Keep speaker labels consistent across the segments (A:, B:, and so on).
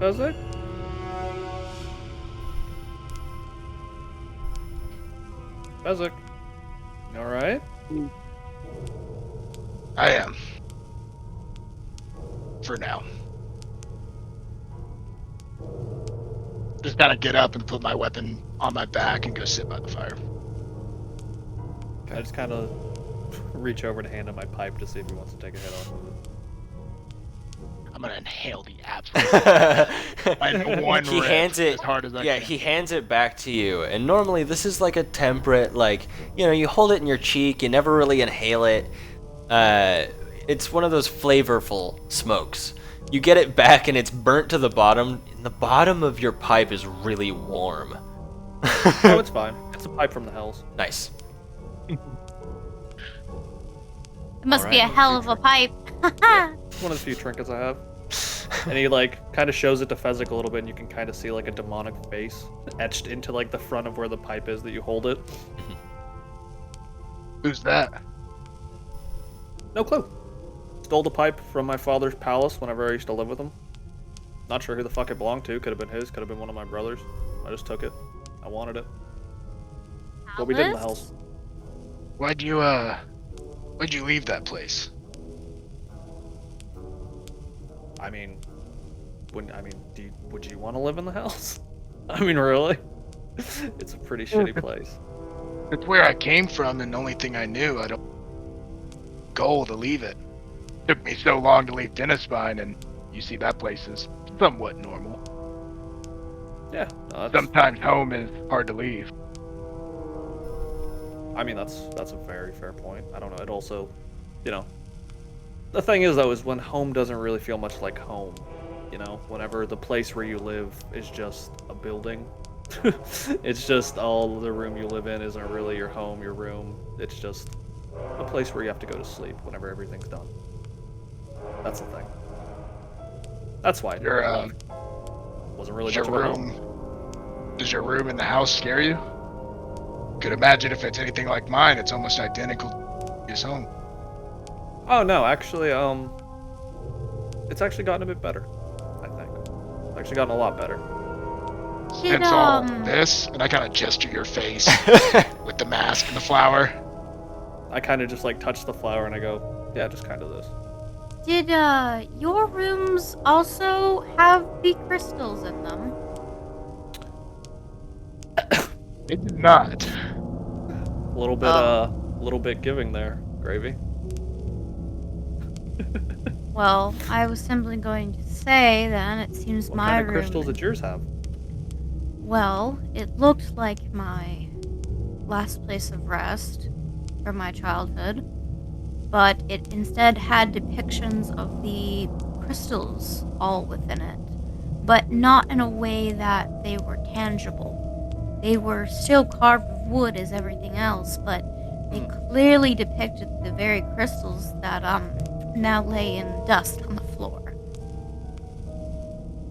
A: Fezzik? Fezzik, you alright?
B: I am. For now. Just gotta get up and put my weapon on my back and go sit by the fire.
A: I just kind of reach over to hand him my pipe to see if he wants to take a hit off of it.
B: I'm gonna inhale the absolute like one
C: He
B: rip
C: hands it.
B: as hard as I
C: Yeah,
B: can.
C: he hands it back to you. And normally this is like a temperate, like, you know, you hold it in your cheek, you never really inhale it. It's one of those flavorful smokes. You get it back and it's burnt to the bottom, and the bottom of your pipe is really warm.
A: Oh, it's fine. It's a pipe from the hells.
C: Nice.
D: It must be a
A: Alright.
D: hell of a pipe.
A: It's one of the few trinkets I have. And he like kind of shows it to Fezzik a little bit, and you can kind of see like a demonic face etched into like the front of where the pipe is that you hold it.
B: Who's that?
A: No clue. Stole the pipe from my father's palace whenever I used to live with him. Not sure who the fuck it belonged to. Could have been his. Could have been one of my brothers. I just took it. I wanted it. What we did in the hells.
B: Why'd you leave that place?
A: I mean, would you want to live in the hells? I mean, really? It's a pretty shitty place.
B: It's where I came from and the only thing I knew. I don't goal to leave it. Took me so long to leave Dennisbine, and you see that place is somewhat normal.
A: Yeah. No, that's,
B: Sometimes home is hard to leave.
A: I mean, that's a very fair point. I don't know. It also, you know, the thing is though, is when home doesn't really feel much like home. You know, whenever the place where you live is just a building. It's just all the room you live in isn't really your home, your room. It's just a place where you have to go to sleep whenever everything's done. That's the thing. That's why I
B: Your
A: wasn't really
B: does
A: much
B: your
A: of a home.
B: does your room in the house scare you? Could imagine if it's anything like mine, it's almost identical to his home.
A: Oh no, actually, it's actually gotten a bit better. I think it's actually gotten a lot better.
D: Did,
B: Since all this, and I kind of gesture your face with the mask and the flower.
A: I kind of just like touch the flower and I go, yeah, just kind of this.
D: Did your rooms also have the crystals in them?
B: It did not.
A: A little bit giving there, Gravy.
D: Well, I was simply going to say then it seems
A: What
D: my
A: kind of
D: room.
A: crystals did yours have?
D: Well, it looked like my last place of rest from my childhood, but it instead had depictions of the crystals all within it, but not in a way that they were tangible. They were still carved of wood as everything else, but they clearly depicted the very crystals that now lay in dust on the floor.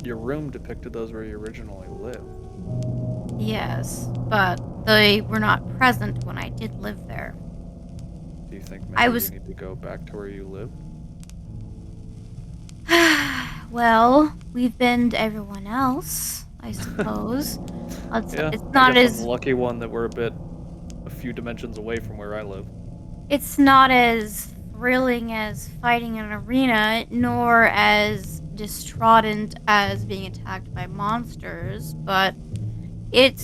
A: Your room depicted those where you originally lived.
D: Yes, but they were not present when I did live there.
A: Do you think maybe
D: I was-
A: you need to go back to where you lived?
D: Well, we've been to everyone else, I suppose.
A: Yeah,
D: It's
A: I
D: not
A: guess
D: as
A: I'm the lucky one that we're a few dimensions away from where I live.
D: it's not as thrilling as fighting in an arena, nor as distraughtant as being attacked by monsters, but it's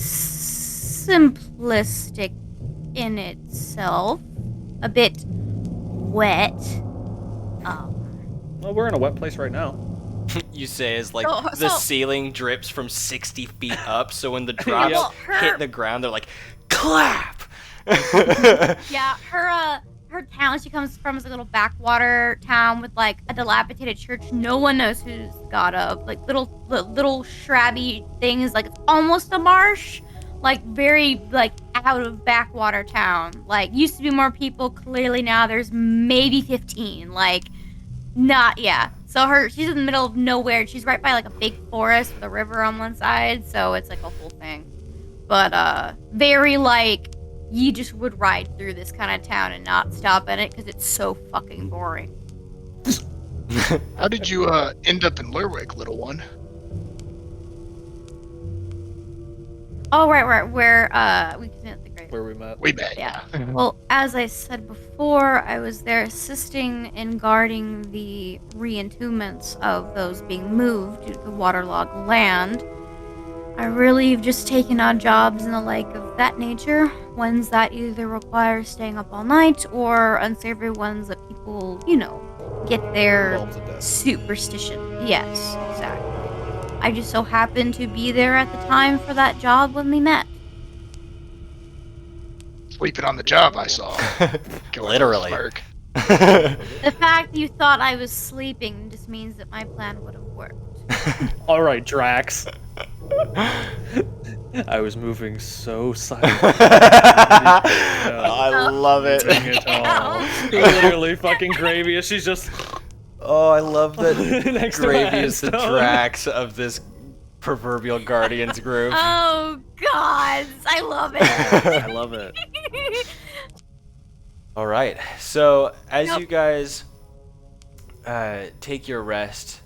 D: simplistic in itself. A bit wet.
A: Well, we're in a wet place right now.
C: You say as like
D: So-
C: the
D: so-
C: ceiling drips from 60 feet up, so when the drops
A: Well,
C: hit the ground, they're like, clap!
D: Yeah, her town she comes from is a little backwater town with like a dilapidated church. No one knows who's got of like little shrubby things. Like it's almost a marsh. Like very like out of backwater town. Like used to be more people. Clearly now there's maybe 15. Like not yeah. So she's in the middle of nowhere. She's right by like a big forest with a river on one side. So it's like a whole thing. But very like. You just would ride through this kind of town and not stop in it because it's so fucking boring.
B: How did you end up in Lerwick, little one?
D: Oh, right. Where we can at the grave.
A: Where we met.
B: We bet.
D: Yeah.
B: Yeah.
D: Well, as I said before, I was there assisting in guarding the re-entombments of those being moved due to the waterlogged land. I really have just taken odd jobs and the like of that nature, ones that either require staying up all night or unsavory ones that people, get their
A: Involves a death.
D: superstition. Yes, exactly. I just so happened to be there at the time for that job when we met.
B: Sleeping on the job, I saw. Killer
C: Literally.
B: smirk.
D: The fact that you thought I was sleeping just means that my plan would have worked.
A: All right, Drax. I was moving so silently.
C: I love it.
A: Doing it all. Literally fucking Gravy. She's just
C: Oh, I love that
A: next to
C: Gravy is the
A: Headstone.
C: Drax of this proverbial Guardians group.
D: Oh, gods. I love it.
A: I love it.
C: All right. So as
D: Nope.
C: you guys take your rest,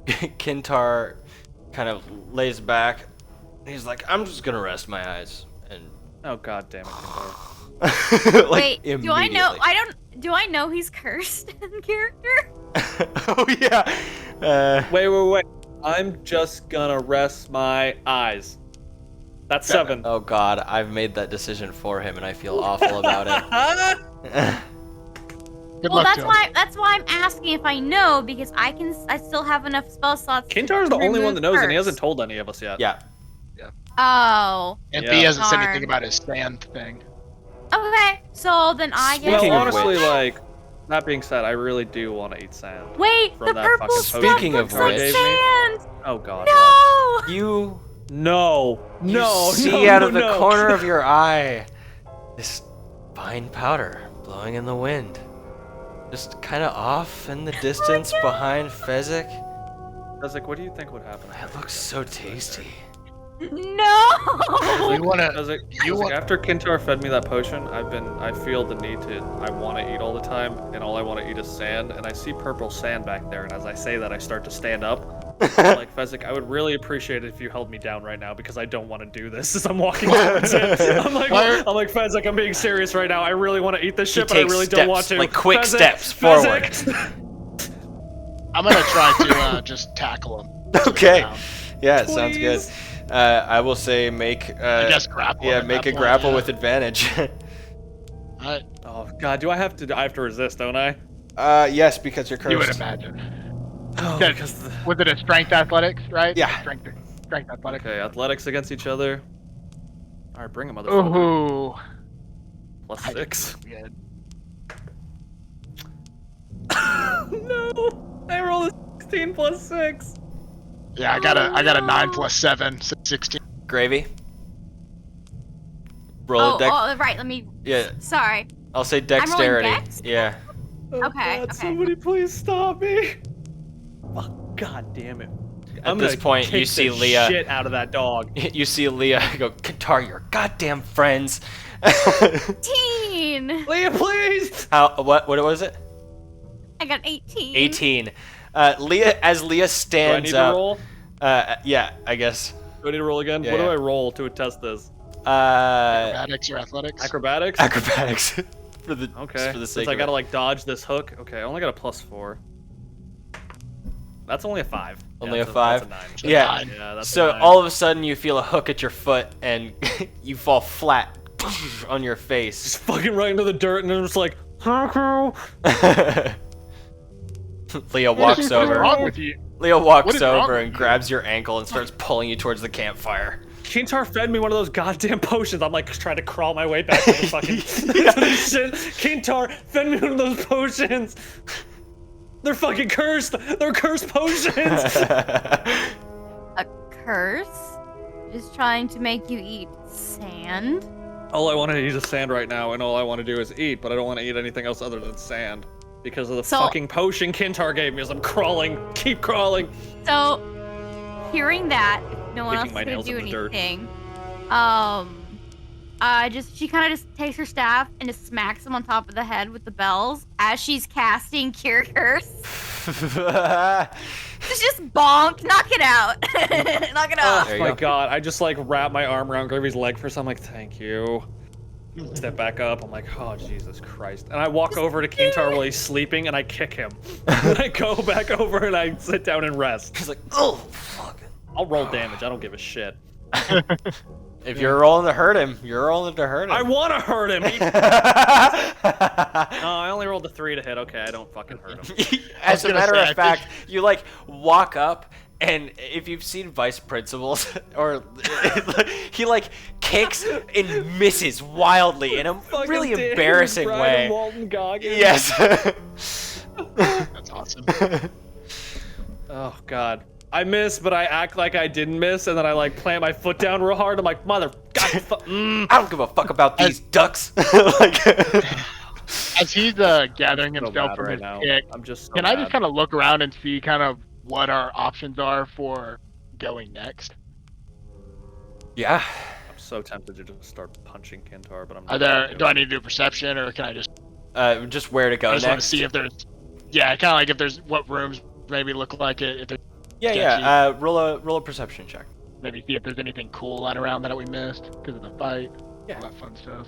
C: Kintar kind of lays back. He's like, "I'm just gonna rest my eyes," and
A: Oh god damn it, Kintar.
C: like,
D: Wait, do I know?
C: immediately.
D: Do I know he's cursed in character?
C: Oh yeah.
A: Wait. I'm just gonna rest my eyes. That's 7.
C: Oh God, I've made that decision for him, and I feel awful about it.
B: Good
D: Well,
B: luck
D: that's
B: to him.
D: why. That's why I'm asking if I know because I still have enough spell slots. to
A: Kintar's the only one that knows, and he
D: remove
A: hasn't told any of us yet.
C: Yeah.
D: curse. Oh.
B: And
A: Yeah.
B: B hasn't said
D: Darn.
B: anything about his stand thing.
D: Okay. So then I guess.
A: Well,
C: Speaking of
A: honestly,
C: which-
A: like, that being said, I really do want to eat sand.
D: Wait,
A: from
D: the
A: that
D: purple
A: fucking
D: stuff
A: potion
C: Speaking of
D: looks like
C: which-
D: sand.
A: Oh god.
D: No.
C: You
A: No. No.
C: see
A: no,
C: out of the
A: no.
C: corner of your eye this fine powder blowing in the wind, just kind of off in the distance behind Fezzik.
A: I was like, what do you think would happen?
C: It looks so tasty.
D: No.
B: You wanna?
A: I was like, after Kintar fed me that potion, I feel the need to, I want to eat all the time, and all I want to eat is sand, and I see purple sand back there, and as I say that, I start to stand up. I'm like, Fezzik, I would really appreciate it if you held me down right now, because I don't want to do this as I'm walking towards it. I'm like, Fezzik, I'm being serious right now. I really want to eat this shit, but I
C: takes
A: really don't want
C: steps,
A: to.
C: like quick
A: Fezzik,
C: steps
A: Fezzik.
C: forward.
B: I'm gonna try to just tackle him.
C: Okay. Yeah, it sounds good.
A: Please.
C: I will say make.
B: I guess grapple.
C: Yeah,
B: at
C: make
B: that
C: a
B: point,
C: grapple
B: yeah.
C: with advantage.
B: Alright,
A: Oh god, I have to resist, don't I?
C: Yes, because you're cursed.
B: you would imagine.
A: Oh,
B: Yeah,
A: because
B: Was it a strength athletics, right?
C: Yeah.
B: Strength athletics.
A: okay, athletics against each other. All right, bring him, motherfucker.
B: Ooh.
A: Plus
B: I-
A: 6.
B: Good.
A: No, I rolled a 16 plus 6.
B: Yeah, I got a 9 plus 7, so 16.
C: Gravy. Roll a dex.
D: Oh, right. Let me.
C: Yeah,
D: Sorry.
C: I'll say
D: rolling
C: dexterity.
D: dex?
C: Yeah.
A: Oh,
D: Okay,
A: God,
D: okay.
A: somebody please stop me. Oh, God damn it.
C: At this point, you
A: kick
C: see
A: the
C: Leah.
A: shit out of that dog.
C: You see Leah go, Qatar, your goddamn friends.
D: 18.
A: Leah, please.
C: What was it?
D: I got 18.
C: 18. Leah, as Leah
A: Do I
C: stands
A: need to
C: up.
A: roll?
C: Yeah, I guess.
A: Do I need to roll again?
C: Yeah,
A: What
C: yeah.
A: do I roll to test this?
B: Acrobatics or athletics?
A: Acrobatics?
C: Acrobatics. for the
A: Okay.
C: just for the
A: Since
C: sake
A: I
C: of
A: gotta
C: it.
A: like dodge this hook. Okay, I only got a plus 4. That's only a 5.
C: Only a
A: that's
C: 5?
A: That's
C: Yeah.
B: 9.
A: Yeah, that's
C: So
A: a 9.
C: all of a sudden you feel a hook at your foot and you fall flat on your face.
A: just fucking right into the dirt, and I'm just like,
C: Leah walks
B: What's
C: over.
B: wrong with you?
C: Leah
B: What
C: walks
B: is wrong
C: over
B: with
C: and
B: you?
C: grabs your ankle and starts pulling you towards the campfire.
A: Kintar fed me one of those goddamn potions. I'm like trying to crawl my way back to the fucking to the shit. Kintar fed me one of those potions. They're fucking cursed. They're cursed potions.
D: A curse? Just trying to make you eat sand?
A: All I want to eat is sand right now, and all I want to do is eat, but I don't want to eat anything else other than sand. Because of the
D: So-
A: fucking potion Kintar gave me as I'm crawling. Keep crawling.
D: So, hearing that, if no one else
A: Kicking my
D: is gonna
A: nails
D: do
A: in the dirt.
D: anything, she kind of just takes her staff and just smacks him on top of the head with the bells as she's casting Cure Curse. It's just bonk. Knock it out. Knock it off.
C: There
A: Oh
C: you
A: my
C: go.
A: god, I just like wrap my arm around Gravy's leg for some, like, thank you. Step back up, I'm like, oh Jesus Christ. And I walk over to Kintar while he's sleeping and I kick him. And I go back over and I sit down and rest.
C: He's like, oh, fuck.
A: I'll roll damage, I don't give a shit.
C: If you're rolling to hurt him, you're rolling to hurt him.
A: I wanna hurt him! No, I only rolled a 3 to hit, okay, I don't fucking hurt him.
C: As a
B: gonna
C: matter
B: say,
C: of
B: I
C: fact, you like walk up, and if you've seen vice principals, or he like kicks and misses wildly in a
A: Fucking
C: really
A: damn
C: embarrassing
A: Brian
C: way.
A: Walton Goggins.
C: Yes.
B: That's awesome.
A: Oh god. I miss, but I act like I didn't miss, and then I like plant my foot down real hard. I'm like, mother, god,
C: I don't give a fuck about these ducks. like,
B: As he's gathering
A: so
B: himself
A: bad
B: from
A: right
B: his
A: now.
B: kick,
A: I'm just so
B: can I just
A: mad.
B: kind of look around and see kind of what our options are for going next?
C: yeah.
A: I'm so tempted to just start punching Kintar, but I'm
B: Are
A: not
B: there?
A: gonna
B: Do I need to do perception, or can I just?
C: Just where to go
B: I just want to
C: next.
B: see if there's. Yeah, kind of like if there's what rooms maybe look like it. If there's
C: Yeah,
B: sketchy.
C: yeah. Roll a perception check.
B: maybe see if there's anything cool lying around that we missed because of the fight.
C: Yeah.
B: All that fun stuff.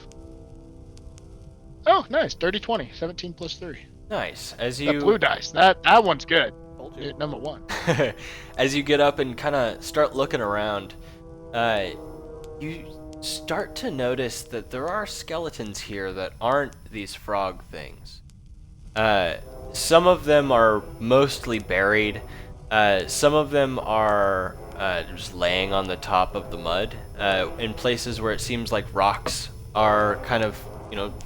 B: Oh, nice. 30-20. 17 plus 3.
C: Nice. As
B: The
C: you
B: blue dice. That one's good.
A: Told you.
B: Number 1.
C: as you get up and kind of start looking around, you start to notice that there are skeletons here that aren't these frog things. Some of them are mostly buried. Some of them are just laying on the top of the mud in places where it seems like rocks are kind of,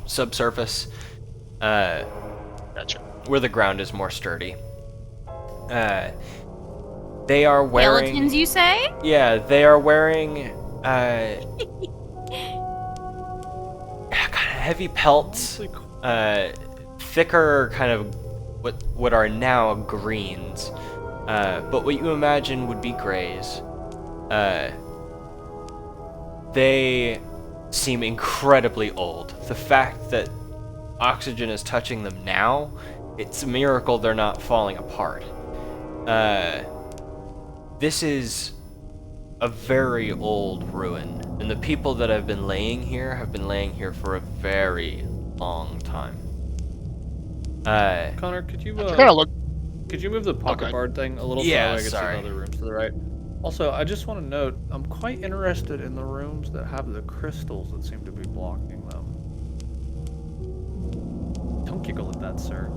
C: subsurface,
B: Gotcha.
C: where the ground is more sturdy. They are wearing...
D: Skeletons, you say?
C: Yeah, they are wearing kind of heavy pelts,
A: Honestly, cool.
C: thicker kind of what are now greens, but what you imagine would be grays. They seem incredibly old. The fact that oxygen is touching them now, it's a miracle they're not falling apart. This is a very old ruin, and the people that have been laying here for a very long time.
A: Connor, could you
B: Kind of look.
A: could you move the pocket
B: Okay.
A: bard thing a little
C: Yeah,
A: so I can
C: sorry.
A: see the other rooms to the right? Also, I just want to note, I'm quite interested in the rooms that have the crystals that seem to be blocking them. Don't giggle at that, sir.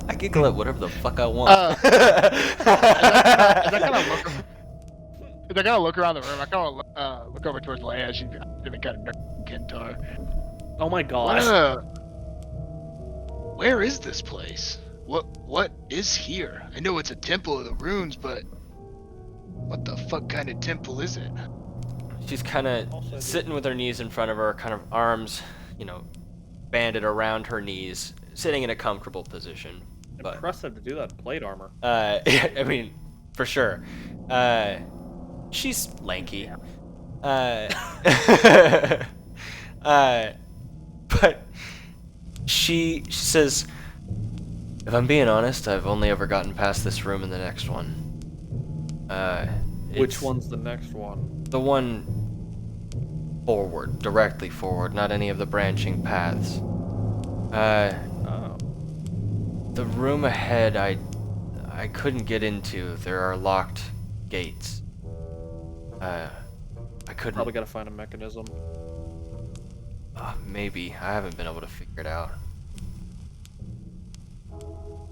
C: I giggle at whatever the fuck I want.
B: As I kind of look around the room, I kind of look over towards Leia. She's doing kind of Kintar.
A: Oh my god.
B: Where is this place? What is here? I know it's a temple of the runes, but what the fuck kind of temple is it?
C: She's kind of sitting with her knees in front of her, kind of arms, banded around her knees, sitting in a comfortable position. But
A: Impressive to do that in plate armor.
C: I mean, for sure. She's lanky. But she says, if I'm being honest, I've only ever gotten past this room and the next one.
A: Which
C: It's
A: one's the next one?
C: the one forward, directly forward, not any of the branching paths.
A: Oh.
C: The room ahead I couldn't get into. There are locked gates. I couldn't.
A: Probably gotta find a mechanism.
C: Maybe. I haven't been able to figure it out.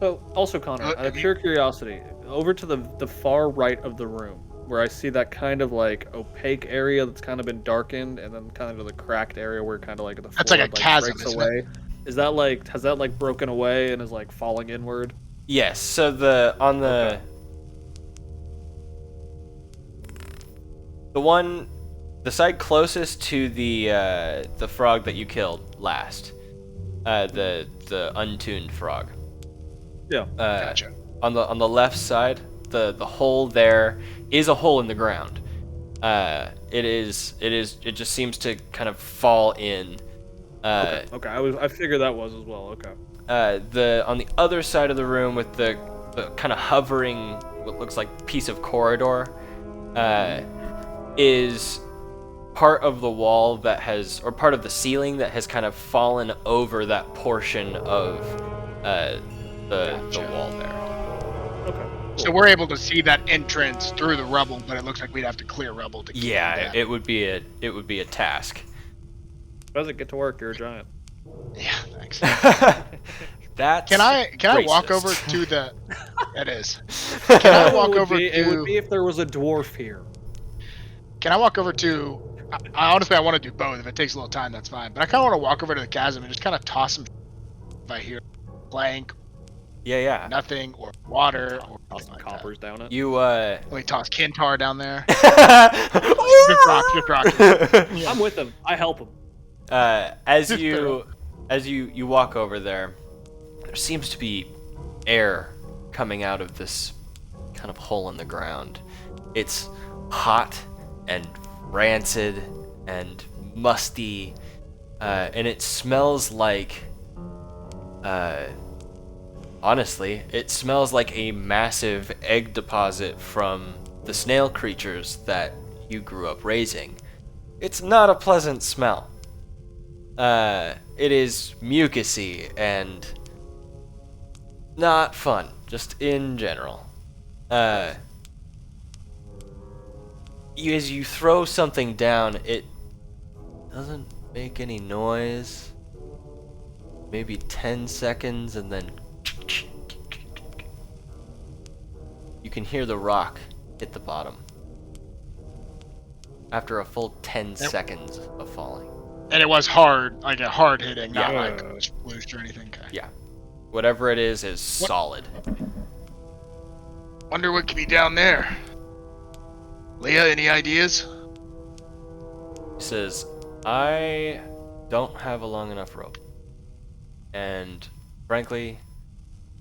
A: So, also, Connor, out of pure curiosity, over to the far right of the room, where I see that kind of like opaque area that's kind of been darkened, and then kind of the cracked area where kind of like the
B: That's
A: floor
B: like a chasm,
A: breaks
B: isn't
A: away. Is that like has that like broken away and is like falling inward?
C: Yes. So the
A: Okay.
C: the side closest to the frog that you killed last, the untuned frog.
A: Yeah.
B: Gotcha.
C: On the left side, the hole there is a hole in the ground. It just seems to kind of fall in.
A: Okay. I figured that was as well. Okay.
C: On the other side of the room with the kind of hovering, what looks like piece of corridor, is part of the wall that has, or part of the ceiling that has kind of fallen over that portion of the wall there.
A: Okay.
B: So we're able to see that entrance through the rubble, but it looks like we'd have to clear rubble to get
C: Yeah,
B: in.
C: it would be a task.
A: Does it get to work? You're a giant.
B: Yeah, thanks.
C: That's
B: Can I walk
C: racist.
B: over to the? It is. Can I walk over
A: It would be
B: to?
A: if there was a dwarf here.
B: Can I walk over to? I honestly, I want to do both. If it takes a little time, that's fine. But I kind of want to walk over to the chasm and just kind of toss some. If I hear plank,
C: Yeah.
B: nothing, or water, or
A: Toss some
B: like
A: coppers down it.
C: You
B: Let me toss Kintar down there.
C: just
B: rock. Yeah.
A: I'm with him. I help him.
C: as you walk over there seems to be air coming out of this kind of hole in the ground. It's hot and rancid and musty, and it smells like honestly, it smells like a massive egg deposit from the snail creatures that you grew up raising. It's not a pleasant smell. It is mucusy and not fun, just in general. As you throw something down, it doesn't make any noise. Maybe 10 seconds, and then you can hear the rock hit the bottom. After a full 10 seconds of falling.
B: And it was hard, like a hard hitting, not
C: Yeah.
B: like it was loose or anything. Okay.
C: Yeah. Whatever it is solid.
B: Wonder what could be down there. Leah, any ideas?
C: He says, I don't have a long enough rope. And frankly,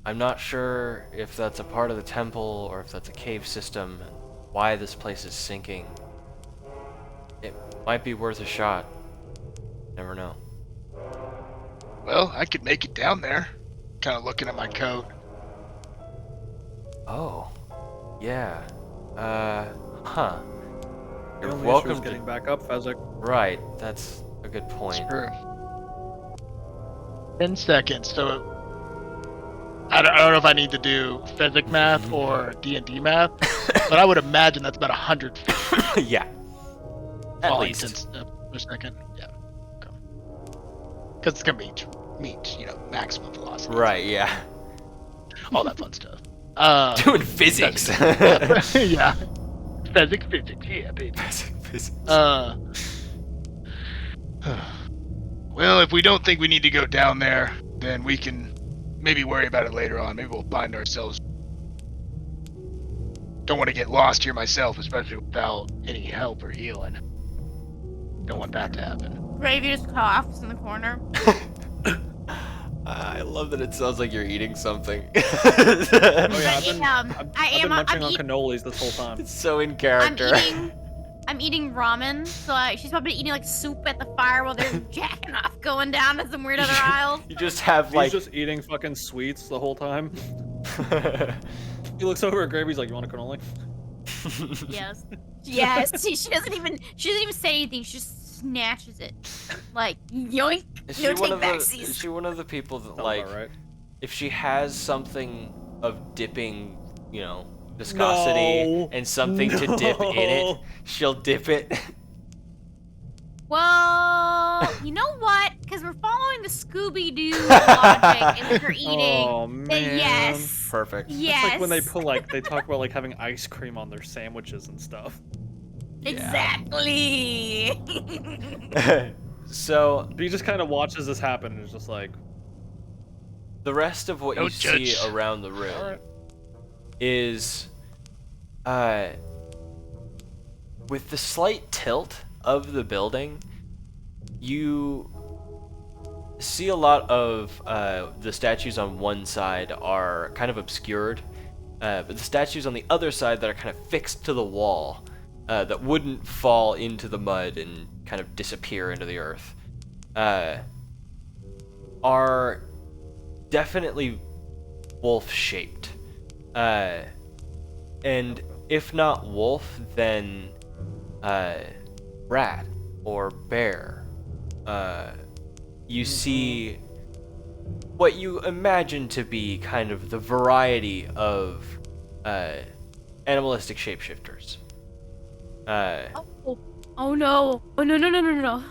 C: I'm not sure if that's a part of the temple or if that's a cave system, and why this place is sinking. It might be worth a shot. Never know.
B: Well, I could make it down there. Kind of looking at my coat.
C: Oh. Yeah. Huh.
A: The
C: You're
A: only issue
C: welcome
A: is
C: to...
A: getting back up, Fezzik.
C: Right, that's a good point.
B: Sure. 10 seconds. So I don't know if I need to do physics math or D&D math, but I would imagine that's about 100 feet
C: Yeah. At
B: falling
C: least.
B: per second. Yeah. Because it's gonna meet maximum velocity.
C: Right, yeah.
B: All that fun stuff.
C: Doing physics.
B: Yeah. Physics, yeah, baby.
C: Physics.
B: Well, if we don't think we need to go down there, then we can maybe worry about it later on. Maybe we'll find ourselves. Don't want to get lost here myself, especially without any help or healing. Don't want that to happen.
D: Gravy just coughs in the corner.
C: I love that it sounds like you're eating something.
A: Oh yeah, I've been,
D: I
A: I've been
D: am.
A: munching
D: I'm,
A: on cannolis this whole time.
C: It's so in character.
D: I'm eating ramen, so she's probably eating like soup at the fire while they're jacking off, going down to some weird other aisles.
C: You just have
A: He's
C: like
A: just eating fucking sweets the whole time. He looks over at Gravy, he's like, "You want a cannoli?"
D: Yes. Yes. She doesn't even say anything. She just snatches it, like yoink.
C: Is
D: You
C: she
D: don't
C: one
D: take
C: of the
D: backsies.
C: is she one of the people that
A: Sounds
C: like
A: about right.
C: if she has something of dipping, viscosity
A: No.
C: and something to dip in it,
A: No.
C: she'll dip it?
D: Well, you know what? Because we're following the Scooby-Doo logic, and if you're eating,
A: Oh
D: then
A: man.
D: yes.
C: Perfect.
D: Yes.
A: It's like when they put they talk about like having ice cream on their sandwiches and stuff.
D: Exactly.
C: So
A: But he just kind of watches this happen and is just like,
C: the rest of what you
B: Don't
C: see
B: judge.
C: around the room
A: "All right."
C: is with the slight tilt of the building, you see a lot of the statues on one side are kind of obscured, but the statues on the other side that are kind of fixed to the wall, that wouldn't fall into the mud and kind of disappear into the earth, are definitely wolf-shaped. And if not wolf, then rat or bear. You see what you imagine to be kind of the variety of animalistic shapeshifters.
D: Oh no! Oh no no no no no!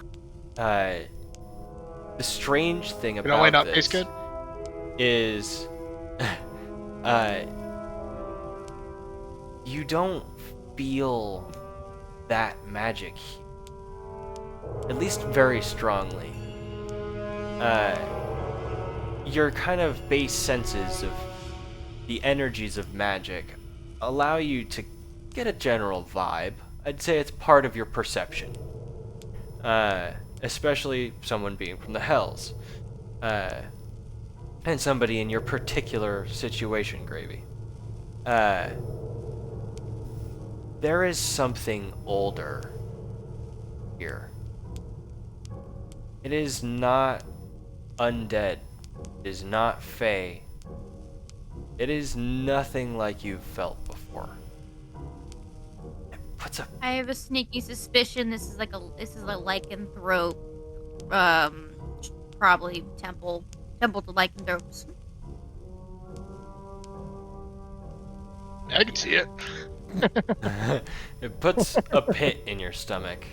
C: The strange thing
B: Can only
C: about
B: not taste
C: this
B: good?
C: is you don't feel that magic here. At least very strongly. Your kind of base senses of the energies of magic allow you to get a general vibe. I'd say it's part of your perception. Especially someone being from the Hells. And somebody in your particular situation, Gravy. There is something older here. It is not undead. It is not fey. It is nothing like you've felt before. It puts a
D: I have a sneaky suspicion this is a lycanthrope, probably temple to lycanthropes.
B: I can see it.
C: it puts a pit in your stomach.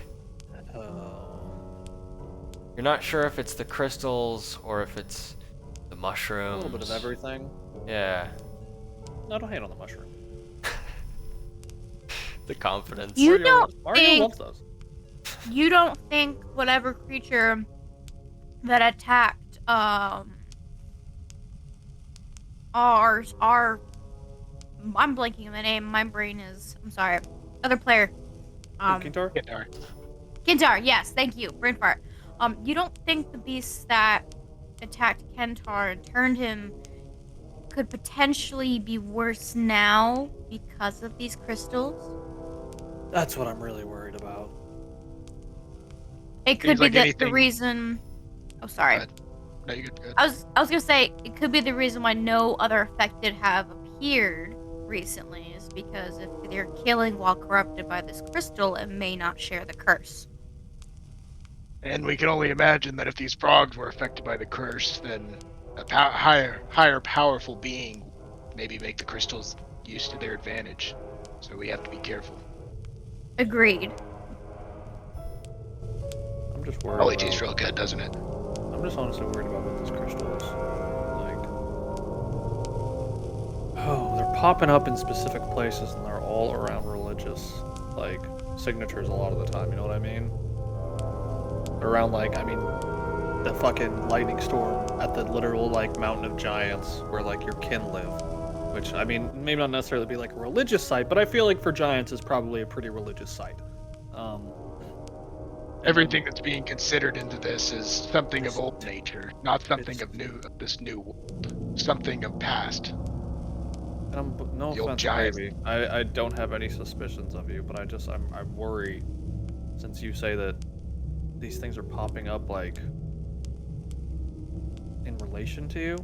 C: You're not sure if it's the crystals or if it's the
A: A
C: mushrooms.
A: little bit of everything.
C: Yeah.
A: No, don't hate on the mushroom.
C: The confidence.
D: You don't
A: Mario
D: think
A: loves those.
D: you don't think whatever creature that attacked our I'm blanking on the name. My brain is I'm sorry. Other player.
A: Kintar?
B: Guitar.
D: Kintar, yes, thank you. Brain fart. You don't think the beast that attacked Kentar and turned him could potentially be worse now because of these crystals?
A: That's what I'm really worried about.
D: It could
B: Seems
D: be
B: like
D: the
B: anything-
D: reason. Oh, sorry.
B: Go ahead. No, you're good.
D: I was gonna say it could be the reason why no other affected have appeared recently is because if they're killing while corrupted by this crystal, it may not share the curse.
B: And we can only imagine that if these frogs were affected by the curse, then a higher powerful being would maybe make the crystals used to their advantage. So we have to be careful.
D: Agreed.
A: I'm just worried.
B: Probably
A: about-
B: tastes real good, doesn't it?
A: I'm just honestly worried about what this crystal is. Like, oh, they're popping up in specific places and they're all around religious, like, signatures a lot of the time, you know what I mean? They're around, like, I mean, the fucking lightning storm at the literal, like, mountain of giants where, like, your kin live. Which, I mean, maybe not necessarily be, like, a religious site, but I feel like for giants is probably a pretty religious site.
B: Everything that's being considered into this is something of old nature, not something
A: it's-
B: of this new world, something of past.
A: And no
B: The old
A: offense,
B: giant.
A: baby. I don't have any suspicions of you, but I'm worried since you say that these things are popping up like in relation to you.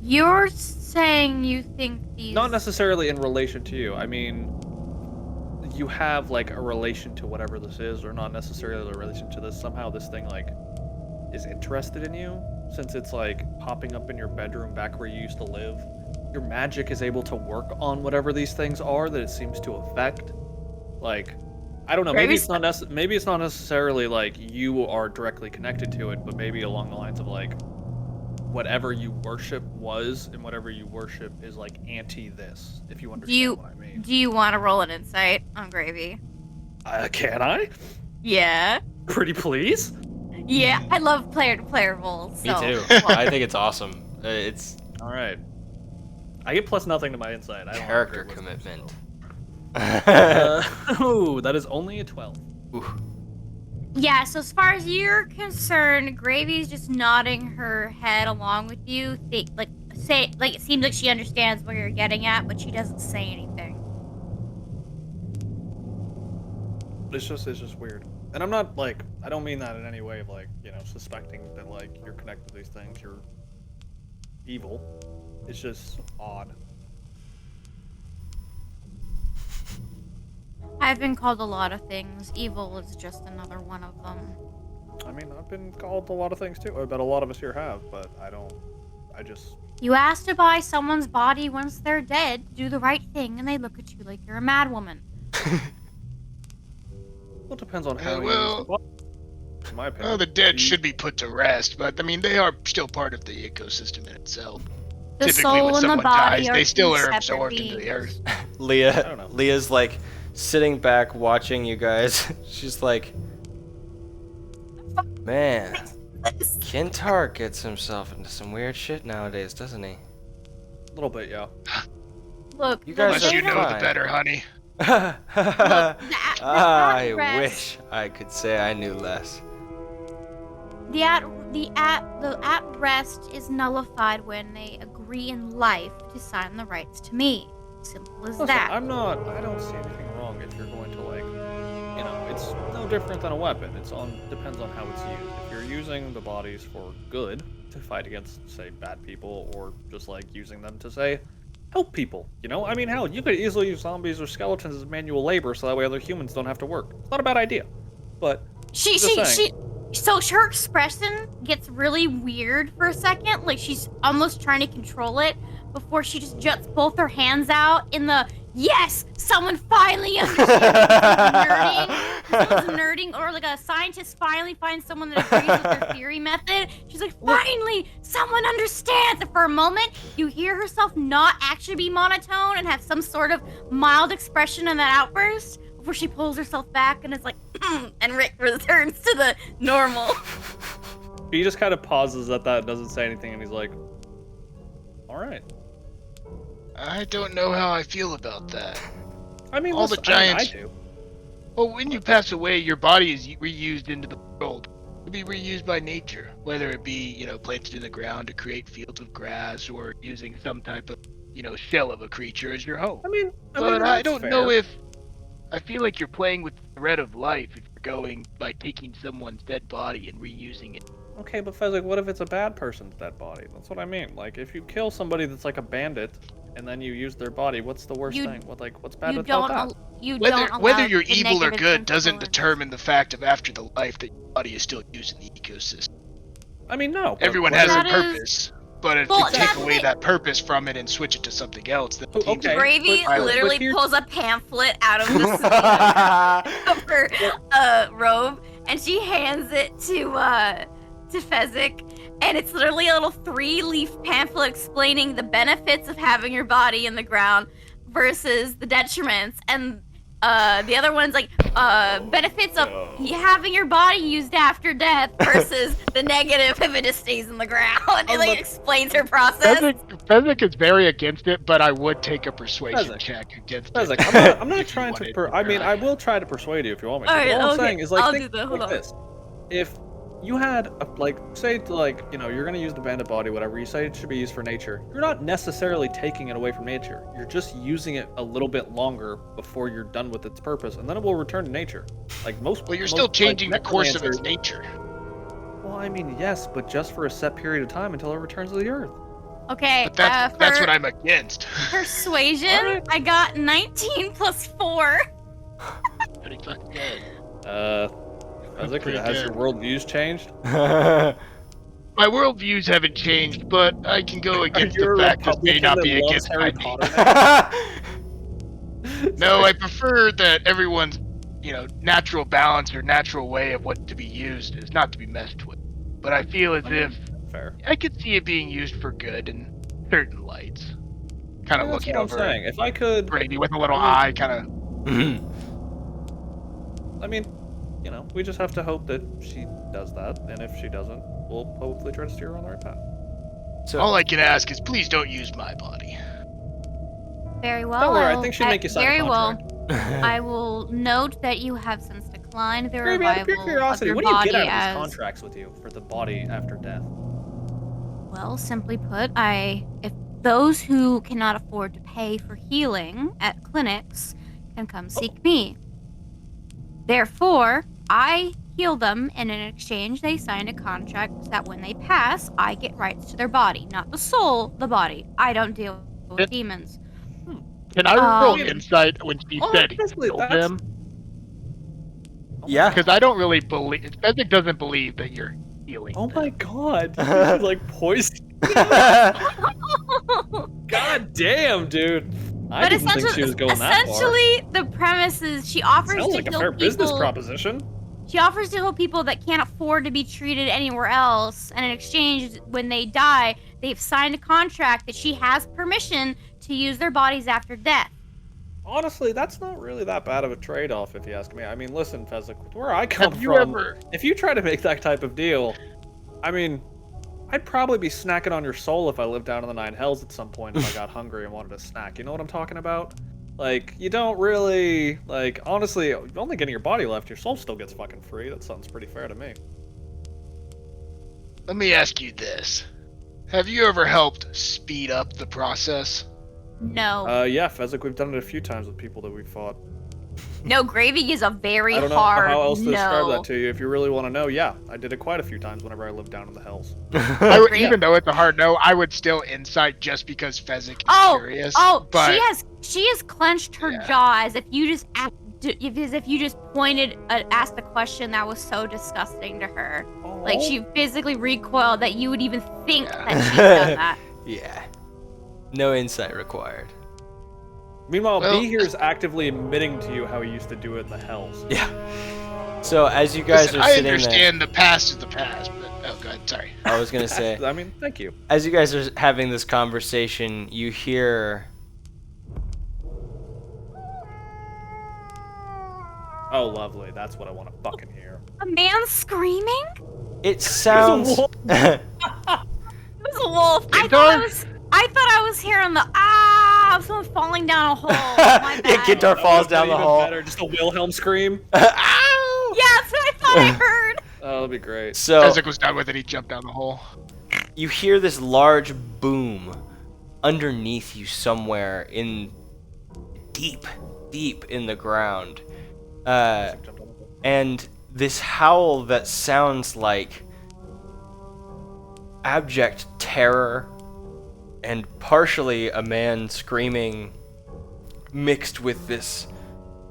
D: You're saying you think these
A: Not necessarily in relation to you. I mean, you have like a relation to whatever this is, or not necessarily a relation to this. Somehow this thing like is interested in you, since it's like popping up in your bedroom back where you used to live. Your magic is able to work on whatever these things are that it seems to affect. Like, I don't know. Maybe it's not maybe it's not necessarily like you are directly connected to it, but maybe along the lines of like whatever you worship was and whatever you worship is like anti this. If you understand what I mean.
D: Do you want to roll an insight on Gravy?
A: Can I?
D: Yeah.
A: Pretty please?
D: Yeah, I love player-to-player rolls.
C: Me
D: So.
C: too. I think it's awesome. It's
A: All right. I get plus nothing to my insight. I don't have
C: character
A: great wisdom,
C: commitment.
A: oh, that is only a 12.
C: Ooh.
D: Yeah, so as far as you're concerned, Gravy's just nodding her head along with you. It seems like she understands where you're getting at, but she doesn't say anything.
A: It's just weird. And I'm not like, I don't mean that in any way of like, you know, suspecting that like you're connected to these things. You're evil. It's just odd.
D: I've been called a lot of things. Evil is just another one of them.
A: I mean, I've been called a lot of things too. I bet a lot of us here have, but I just...
D: You ask to buy someone's body once they're dead, do the right thing, and they look at you like you're a mad woman.
A: Well, it depends on how you use the body. In my opinion.
B: Well, the dead should be put to rest, but I mean, they are still part of the ecosystem in itself.
D: The
B: Typically,
D: soul
B: when
D: and the
B: someone
D: body
B: dies,
D: are
B: they still
D: two
B: are
D: separate
B: absorbed into the
D: beings.
B: earth.
A: I don't know.
C: Leah's like sitting back watching you guys. She's like, man, Kintar gets himself into some weird shit nowadays, doesn't he?
A: A little bit, yeah.
D: Look,
C: You
D: the
C: guys
B: The less
C: are
B: you
D: Vader-
B: know,
C: fine.
B: the better, honey.
C: I
D: rest-
C: wish I could say I knew less.
D: The at rest is nullified when they agree in life to sign the rights to me. Simple as
A: Listen,
D: that.
A: I don't see anything wrong if you're going to, like, you know, it's no different than a weapon. Depends on how it's used. If you're using the bodies for good, to fight against, say, bad people, or just, like, using them to, say, help people, you know? I mean, hell, you could easily use zombies or skeletons as manual labor so that way other humans don't have to work. It's not a bad idea. But,
D: So her expression gets really weird for a second, like she's almost trying to control it before she just juts both her hands out in the yes, someone finally understands. Someone's nerding, or like a scientist finally finds someone that agrees with their theory method. She's like, finally, someone understands. And for a moment, you hear herself not actually be monotone and have some sort of mild expression in that outburst before she pulls herself back and is like, and Rick returns to the normal.
A: he just kind of pauses at that, doesn't say anything, and he's like, alright.
B: I don't know how I feel about that.
A: I mean,
B: All the
A: listen, I
B: giants-
A: do.
B: Well, when you pass away, your body is reused into the world. It'll be reused by nature, whether it be, you know, planted in the ground to create fields of grass, or using some type of, you know, shell of a creature as your home. But I
A: that's
B: don't
A: fair.
B: know if... I feel like you're playing with the thread of life if you're going by taking someone's dead body and reusing it.
A: Okay, but Fezzik, what if it's a bad person's dead body? That's what I mean. Like, if you kill somebody that's like a bandit, and then you use their body, what's the worst thing? What's bad about that?
B: Whether you're evil or good doesn't determine the fact of after the life that your body is still used in the ecosystem.
A: I mean, no. but
B: Everyone
A: whether-
B: has a
D: That is-
B: purpose, but if
D: Well,
B: you take
D: that's
B: away
D: the-
B: that purpose from it and switch it to something else, then it seems
A: Okay.
D: Gravy
A: but
D: literally
A: here's-
D: pulls a pamphlet out of the sleeve of her robe, and she hands it to Fezzik, and it's literally a little 3-leaf pamphlet explaining the benefits of having your body in the ground versus the detriments, and the other one's like benefits of having your body used after death versus the negative if it just stays in the ground. It like explains her process.
B: Fezzik is very against it, but I would take a persuasion
A: Fezzik.
B: check against
A: Fezzik,
B: it.
A: I'm not
B: If you
A: trying
B: wanted
A: to. I mean, I will try to persuade you if you want me to.
D: Alright,
A: All I'm
D: okay.
A: saying is, like,
D: I'll
A: think
D: do that. Hold
A: like
D: on.
A: this: if you had, say, like, you know, you're gonna use the bandit body, whatever you say it should be used for nature. You're not necessarily taking it away from nature. You're just using it a little bit longer before you're done with its purpose, and then it will return to nature. Like most.
B: Well, you're
A: most,
B: still
A: like,
B: changing the course of its
A: necromancers-
B: nature.
A: Well, I mean, yes, but just for a set period of time until it returns to the earth.
D: Okay,
B: But that's
D: for
B: what I'm against.
D: persuasion,
A: Alright.
D: I got 19 plus 4.
B: Pretty fucking good.
A: Fezzik,
B: Pretty
A: has your
B: good.
A: worldviews changed?
B: My worldviews haven't changed, but I can go against the
A: You're a
B: fact this may
A: Republican
B: not
A: that
B: be
A: loves
B: against
A: Harry
B: my
A: Potter
B: nature. No, I prefer that everyone's, you know, natural balance or natural way of what to be used is not to be messed with. But I feel as if
A: Fair.
B: I could see it being used for good in certain lights. Kind of
A: That's
B: looking
A: what I'm
B: over
A: saying. If I could,
B: Brady with a little eye, kind of.
A: I mean, you know, we just have to hope that she does that, and if she doesn't, we'll hopefully try to steer her on the right path.
C: So
B: All I can ask is please don't use my body.
D: Very well.
A: Don't worry, I
D: will-
A: think she'd make you sign
D: Very
A: a
D: well.
A: contract.
D: I will note that you have since declined the
A: Maybe out of
D: revival
A: pure
D: of
A: curiosity,
D: your
A: what do you
D: body
A: get out of
D: as
A: these contracts with you for the body after death?
D: well. Simply put, if those who cannot afford to pay for healing at clinics can come seek me. Therefore, I heal them, and in exchange, they sign a contract that when they pass, I get rights to their body. Not the soul, the body. I don't deal with
B: It-
D: demons.
B: Can I roll
D: Um,
B: insight when she said
A: honestly,
B: heal
A: that's-
B: them?
C: Yeah.
B: Because I don't really believe. Fezzik doesn't believe that you're healing.
A: Oh my
B: them.
A: god, you should like poison. God damn, dude. I
D: But
A: didn't think she was going that far.
D: essentially, the premise is she offers
A: Sounds
D: to
A: like a
D: heal
A: fair business
D: people.
A: proposition.
D: She offers to heal people that can't afford to be treated anywhere else, and in exchange, when they die, they've signed a contract that she has permission to use their bodies after death.
A: Honestly, that's not really that bad of a trade-off, if you ask me. I mean, listen, Fezzik, where I come
B: Have you
A: from,
B: ever?
A: if you try to make that type of deal, I mean, I'd probably be snacking on your soul if I lived down in the Nine Hells at some point if I got hungry and wanted a snack. You know what I'm talking about? Like, you don't really, like, honestly, only getting your body left, your soul still gets fucking free. That sounds pretty fair to me.
B: Let me ask you this: have you ever helped speed up the process?
D: No.
A: Yeah, Fezzik, we've done it a few times with people that we fought.
D: No, gravy is a very
A: I don't know
D: hard
A: how else to describe
D: no.
A: that to you. If you really want to know, yeah, I did it quite a few times whenever I lived down in the Hells.
B: Even though it's a hard no, I would still insight just because Fezzik is
D: Oh,
B: curious.
D: oh,
B: but
D: she has clenched her
B: Yeah.
D: jaw as if you just as if you just pointed asked a question that was so disgusting to her. Like
A: Oh.
D: she physically recoiled that you would even think
B: Yeah.
D: that she's done that.
C: Yeah. No insight required.
A: Meanwhile,
B: Well-
A: B here is actively admitting to you how he used to do it in the Hells.
C: Yeah. So as you guys
B: listen,
C: are
B: I
C: sitting there,
B: understand the past is the past, but oh god, sorry.
C: I was gonna say,
A: I mean, thank you.
C: as you guys are having this conversation, you hear
A: Oh, lovely. That's what I want to fucking hear.
D: A man screaming?
C: it sounds.
A: wolf.
D: It was a wolf.
B: Gintar?
D: I thought I was hearing the of someone falling down a hole. My
C: Yeah,
D: bad.
C: Gintar
A: That
C: falls
A: would've been
C: down the
A: even
C: hole.
A: Better. Just a Wilhelm scream.
C: Ow!
D: Yeah, that's what I thought I heard.
A: Oh, that'd be great.
C: So
B: Fezzik was done with it, he jumped down the hole.
C: you hear this large boom underneath you somewhere in deep in the ground. And this howl that sounds like abject terror and partially a man screaming mixed with this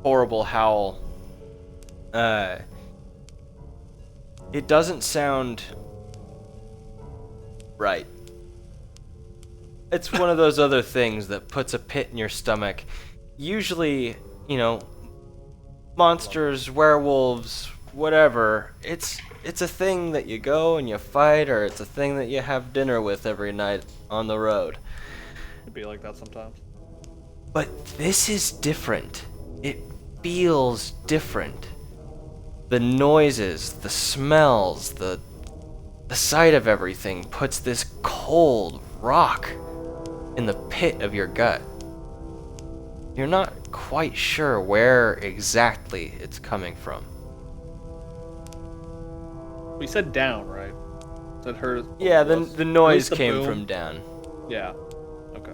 C: horrible howl. It doesn't sound right. It's one of those other things that puts a pit in your stomach. Usually, you know, monsters, werewolves, whatever. It's a thing that you go and you fight, or it's a thing that you have dinner with every night on the road.
A: It'd be like that sometimes.
C: But this is different. It feels different. The noises, the smells, the sight of everything puts this cold rock in the pit of your gut. You're not quite sure where exactly it's coming from.
A: We said down, right? Said her.
C: Yeah, the noise
A: the
C: came
A: boom?
C: from down.
A: Yeah. Okay.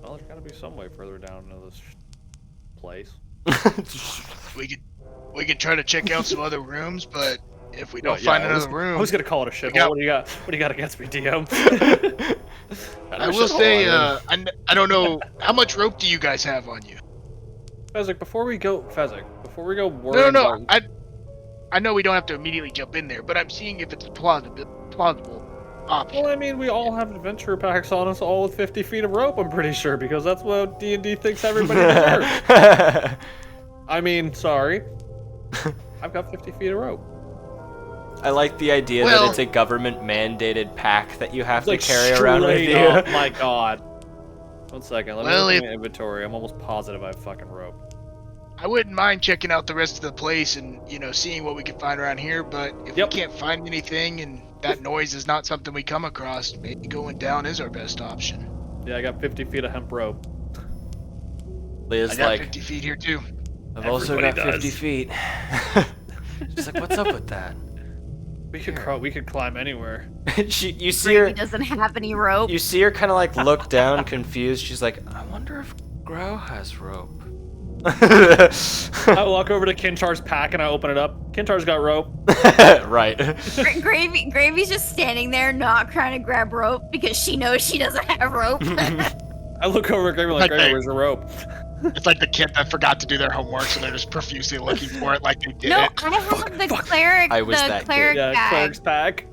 A: Well, there's gotta be some way further down into this place.
B: We could try to check out some other rooms, but if we don't
A: Well, yeah,
B: find
A: I was-
B: another room,
A: I was gonna call it a shithole.
B: got-
A: What do you got? What do you got against me, DM?
B: I will say, I don't know how much rope do you guys have on you?
A: Fezzik, before we go
B: No,
A: worrying about...
B: I know we don't have to immediately jump in there, but I'm seeing if it's a plausible option.
A: Well, I mean, we all have adventure packs on us, all with 50 feet of rope, I'm pretty sure, because that's what D&D thinks everybody deserves. I mean, sorry. I've got 50 feet of rope.
C: I like the idea
B: Well-
C: that it's a government mandated pack that you have
A: It's like
C: to carry around with
A: straight
C: you.
A: up, my god. 1 second, let me
B: Well,
A: look at my inventory. I'm almost positive I have fucking rope.
B: I wouldn't mind checking out the rest of the place and, seeing what we can find around here, but if
A: Yep.
B: we can't find anything and that noise is not something we come across, maybe going down is our best option.
A: Yeah, I got 50 feet of hemp rope.
B: I
C: Leah's
B: got
C: like,
B: 50 feet here too.
C: I've also got
A: Everybody
C: 50
A: does.
C: feet. She's like, what's up with that?
A: We could climb anywhere.
C: You see
D: Gravy
C: her,
D: doesn't have any rope.
C: kind of like look down, confused. She's like, I wonder if Grow has rope.
A: I walk over to Kintar's pack and I open it up. Kintar's got rope.
C: Right.
D: Gravy's just standing there, not trying to grab rope because she knows she doesn't have rope.
A: I look over at Gravy like, Gravy, where's your rope?
B: It's like the kid that forgot to do their homework, so they're just profusely looking for it like they did
D: No,
B: it.
D: I have the cleric.
C: I was
D: the
C: that
D: cleric
C: kid.
A: Yeah,
D: bag,
A: cleric's pack.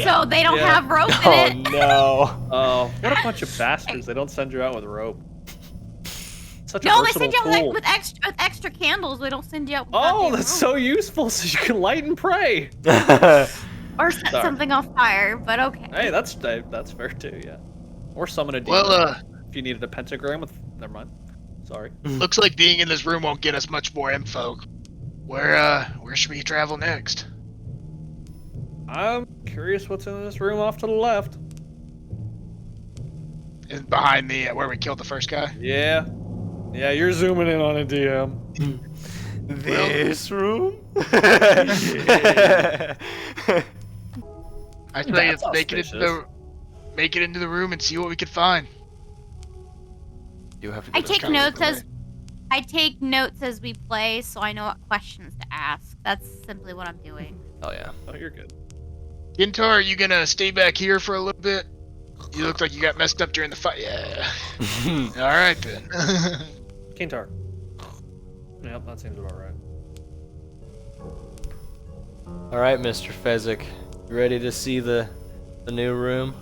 D: so they don't
A: Yeah.
D: have rope
C: Oh
D: in it.
C: no.
A: Oh, what a bunch of bastards. They don't send you out with rope. Such a
D: No, they
A: versatile
D: send you out
A: tool.
D: with extra candles. They don't send you out with
A: Oh,
D: goddamn
A: that's
D: rope.
A: so useful, so you can light and pray.
D: Or set
A: Sorry.
D: something off fire, but okay.
A: Hey, that's fair too, yeah. Or summon a demon.
B: Well,
A: if you needed a pentagram with... Never mind. Sorry.
B: looks like being in this room won't get us much more info. Where should we travel next?
A: I'm curious what's in this room off to the left.
B: Is behind the where we killed the first guy?
A: Yeah. Yeah, you're zooming in on a DM.
C: This room?
B: I say
A: That's
B: let's make it into the room and see what we can find.
C: You have to
D: I
C: go to
D: take
C: school.
D: notes as we play, so I know what questions to ask. That's simply what I'm doing.
C: Oh yeah.
A: Oh, you're good.
B: Gintar, are you gonna stay back here for a little bit? You look like you got messed up during the fight. Yeah. All right then.
A: Kintar. Yep, that seems about right.
C: All right, Mr. Fezzik, you ready to see the new room?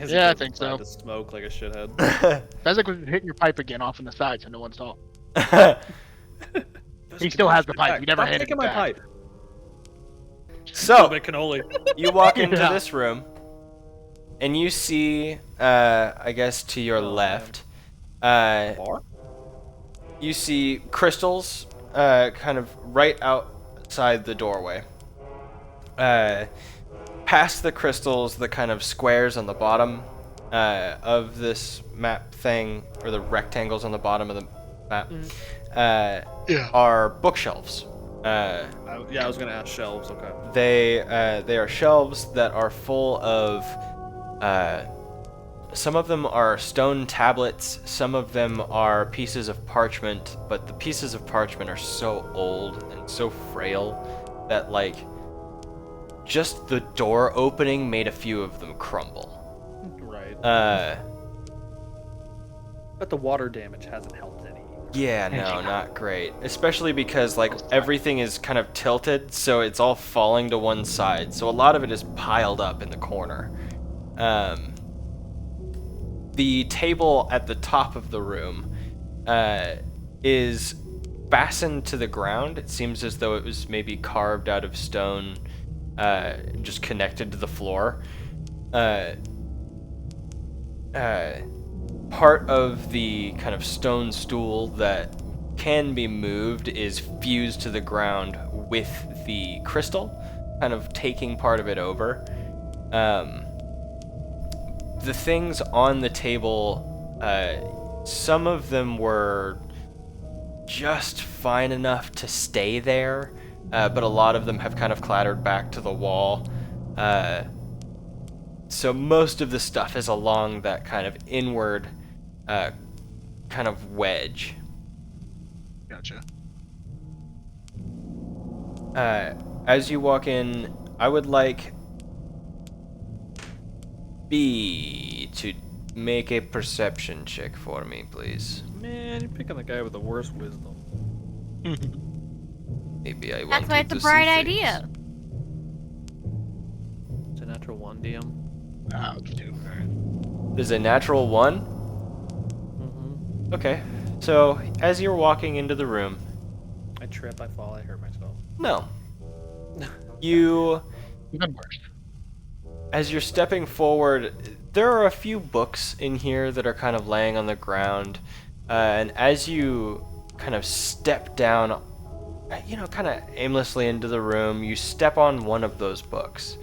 A: As
B: Yeah,
A: he
B: I
A: goes
B: think
A: inside
B: so.
A: to smoke like a shithead.
B: Fezzik was hitting your pipe again off on the side, so no one saw. He still has the pipe. He never
A: Stop
B: handed
A: taking
B: it
A: my
B: back.
A: pipe.
C: So
A: Big cannoli.
C: you walk into
B: Yeah.
C: this room, and you see, I guess to your
A: Oh,
C: left,
A: Bar?
C: you see crystals, kind of right outside the doorway. Past the crystals, the kind of squares on the bottom of this map thing, or the rectangles on the bottom of the map,
B: Yeah.
C: are bookshelves.
A: Yeah, I was gonna ask shelves. Okay.
C: They are shelves that are full of. Some of them are stone tablets. Some of them are pieces of parchment. But the pieces of parchment are so old and so frail that like just the door opening made a few of them crumble.
A: Right.
C: Uh,
A: But the water damage hasn't helped any.
C: Yeah, no, not great. Especially because, like, everything is kind of tilted, so it's all falling to one side. So a lot of it is piled up in the corner. The table at the top of the room is fastened to the ground. It seems as though it was maybe carved out of stone, just connected to the floor. Part of the kind of stone stool that can be moved is fused to the ground with the crystal, kind of taking part of it over. The things on the table, some of them were just fine enough to stay there, but a lot of them have kind of clattered back to the wall. So most of the stuff is along that kind of inward kind of wedge.
B: Gotcha.
C: As you walk in, I would like B to make a perception check for me, please.
A: Man, you're picking the guy with the worst wisdom.
C: Maybe I want
D: That's why
C: you
D: it's a
C: to
D: bright
C: see
D: idea.
C: things.
A: It's a natural 1 DM.
B: Ah, let's do. Alright.
C: There's a natural 1.
A: Mm-hmm.
C: Okay. So as you're walking into the room,
A: I trip, I fall, I hurt myself.
C: no. You,
B: Even worse.
C: as you're stepping forward, there are a few books in here that are kind of laying on the ground. And as you kind of step down, kind of aimlessly into the room, you step on one of those books.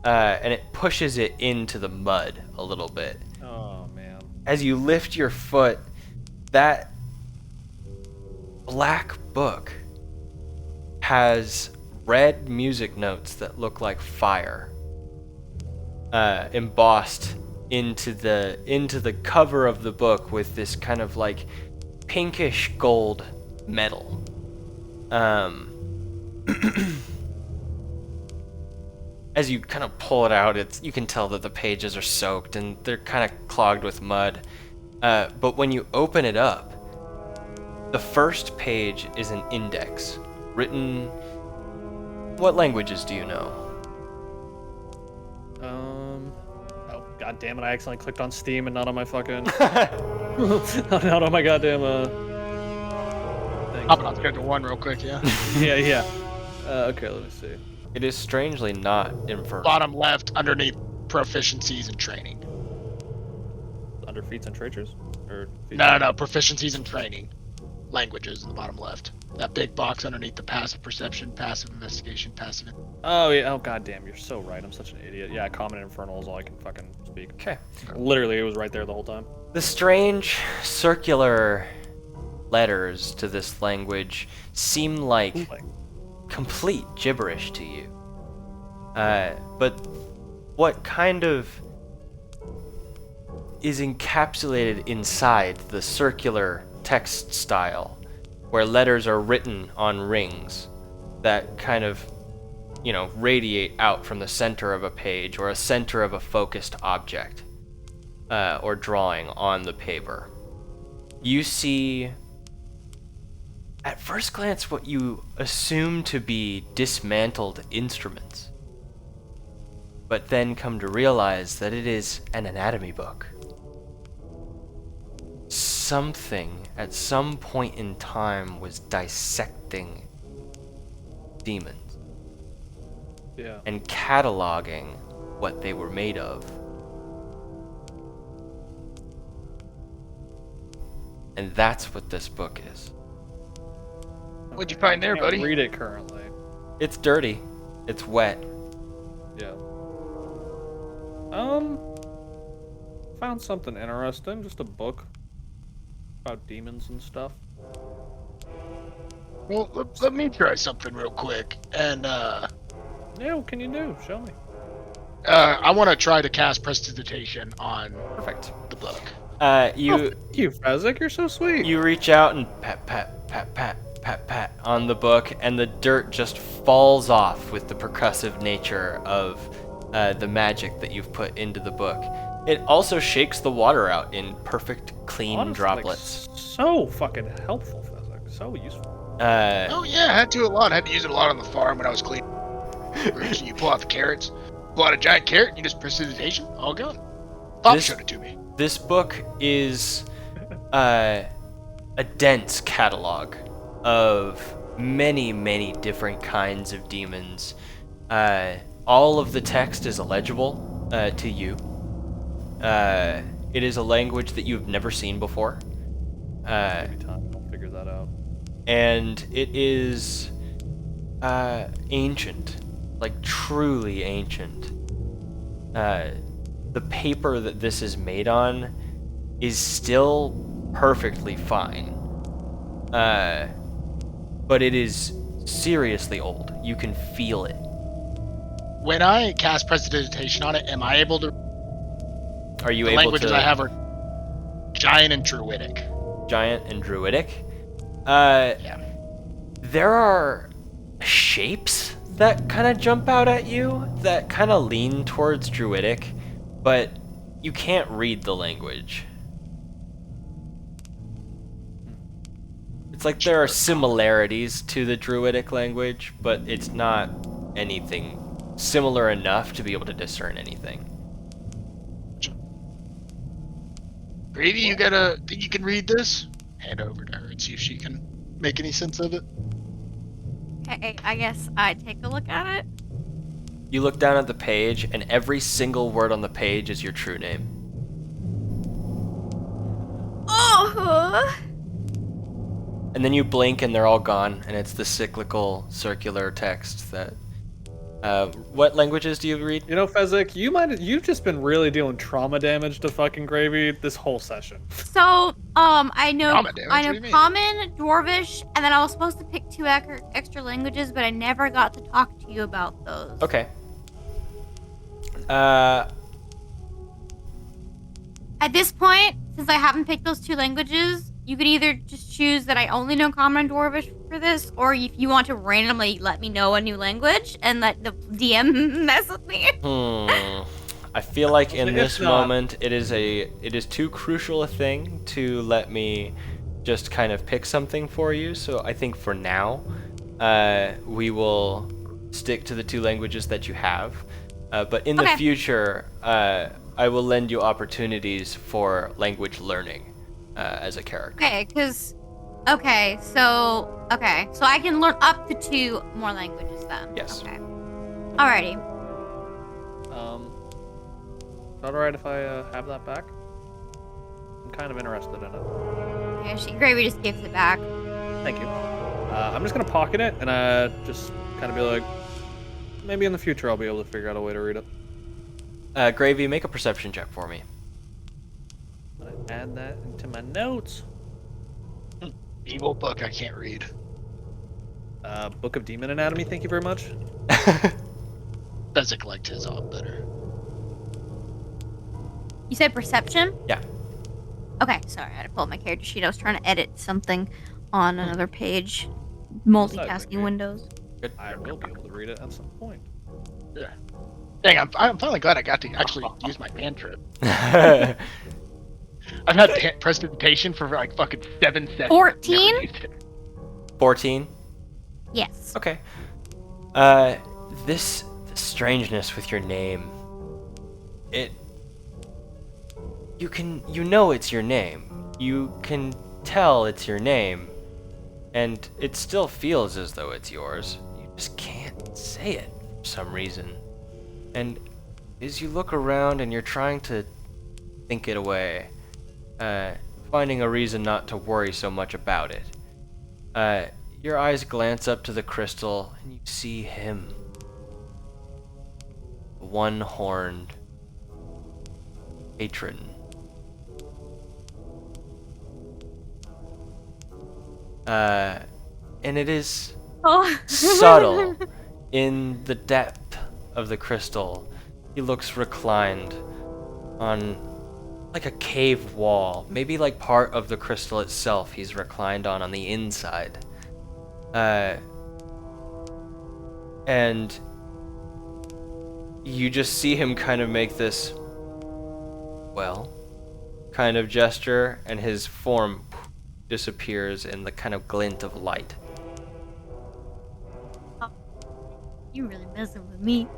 C: And it pushes it into the mud a little bit.
A: Oh, man.
C: As you lift your foot, that black book has red music notes that look like fire, embossed into the cover of the book with this kind of like pinkish gold metal. As you kind of pull it out, you can tell that the pages are soaked and they're kind of clogged with mud. But when you open it up, the first page is an index written. What languages do you know?
A: Oh, god damn it, I accidentally clicked on Steam and not on my fucking... not on my goddamn, thing.
B: Hopping on schedule 1 real quick, yeah.
A: Yeah. Okay, let me see.
C: It is strangely not Infernal.
B: Bottom left, underneath proficiencies and training.
A: Under feats and traitors? Or feats
B: No, proficiencies and training. Languages in the bottom left. That big box underneath the passive perception, passive investigation, passive...
A: Oh, yeah. Oh, goddamn. You're so right. I'm such an idiot. Yeah, Common and Infernal is all I can fucking speak.
C: Okay.
A: Literally, it was right there the whole time.
C: The strange circular letters to this language seem like complete gibberish to you. But what kind of is encapsulated inside the circular text style, where letters are written on rings that kind of, radiate out from the center of a page or a center of a focused object or drawing on the paper. You see, at first glance, what you assume to be dismantled instruments, but then come to realize that it is an anatomy book. Something at some point in time was dissecting demons.
A: Yeah.
C: And cataloging what they were made of. And that's what this book is.
B: What'd you find there,
A: I can't
B: buddy?
A: read it currently.
C: It's dirty. It's wet.
A: Yeah. Found something interesting. Just a book about demons and stuff.
B: Well, let me try something real quick. And,
A: Yeah, what can you do? Show me.
B: I want to try to cast Prestidigitation on
C: Perfect.
B: the book.
C: You
A: You, Fezzik, you're so sweet.
C: you reach out and pat, pat, pat, pat, pat, pat on the book, and the dirt just falls off with the percussive nature of the magic that you've put into the book. It also shakes the water out in perfect, clean
A: Honestly,
C: droplets.
A: Like, so fucking helpful, Fezzik. So useful.
B: Oh yeah, I had to a lot. I had to use it a lot on the farm when I was cleaning. You pull out the carrots, pull out a giant carrot, and you just Prestidigitation, all gone. Pop
C: This-
B: showed it to me.
C: This book is a dense catalog of many, many different kinds of demons. All of the text is illegible to you. It is a language that you've never seen before.
A: Every time I'll figure that out.
C: And it is ancient, like truly ancient. The paper that this is made on is still perfectly fine, but it is seriously old. You can feel it.
B: When I cast Prestidigitation on it, am I able to...
C: Are you
B: The
C: able
B: languages
C: to
B: I have are Giant and Druidic.
C: Giant and Druidic?
B: Yeah.
C: There are shapes that kind of jump out at you that kind of lean towards Druidic, but you can't read the language. It's like there are similarities to the Druidic language, but it's not anything similar enough to be able to discern anything.
B: Grady, you think you can read this? Hand over to her and see if she can make any sense of it.
D: Okay, I guess I take a look at it.
C: You look down at the page, and every single word on the page is your true name.
D: Oh!
C: And then you blink and they're all gone, and it's the cyclical, circular text that... what languages do you read?
A: You know, Fezzik, you've just been really dealing trauma damage to fucking Gravy this whole session.
D: So, I know
B: Common damage, what do you mean?
D: Common, Dwarvish, and then I was supposed to pick 2 extra languages, but I never got to talk to you about those.
C: Okay.
D: At this point, since I haven't picked those 2 languages, you could either just choose that I only know Common and Dwarvish for this, or if you want to randomly let me know a new language and let the DM mess with me.
C: I feel like in
A: If
C: this
A: not-
C: moment it is too crucial a thing to let me just kind of pick something for you. So I think for now, we will stick to the 2 languages that you have. But in the
D: Okay.
C: future, I will lend you opportunities for language learning as a character.
D: Okay, so I can learn up to 2 more languages then.
C: Yes.
D: Okay. Alrighty.
A: Is that alright if I have that back? I'm kind of interested in it.
D: Okay, Gravy just gives it back.
A: Thank you. I'm just gonna pocket it and just kind of be like, maybe in the future I'll be able to figure out a way to read it.
C: Gravy, make a perception check for me.
A: I'm gonna add that into my notes.
B: Evil book I can't read.
A: Book of Demon Anatomy, thank you very much.
B: Fezzik liked his on better.
D: You said perception?
C: Yeah.
D: Okay, sorry, I had to pull up my character sheet. I was trying to edit something on another page. Multitasking
A: great.
D: windows.
A: I will be able to read it at some point.
B: Yeah. Dang, I'm finally glad I got to actually use my cantrip.
C: Uh,
B: I've had prestidigitation for like fucking 7 sessions.
D: 14?
B: Never used it.
C: 14.
D: Yes.
C: Okay. This strangeness with your name, you know it's your name. You can tell it's your name, and it still feels as though it's yours. You just can't say it for some reason. And as you look around and you're trying to think it away, finding a reason not to worry so much about it, your eyes glance up to the crystal and you see him. The one-horned patron. And it is
D: Oh.
C: subtle in the depth of the crystal. He looks reclined on like a cave wall, maybe like part of the crystal itself he's reclined on the inside. And you just see him kind of make this, well, kind of gesture, and his form disappears in the kind of glint of light.
D: You really messing with me.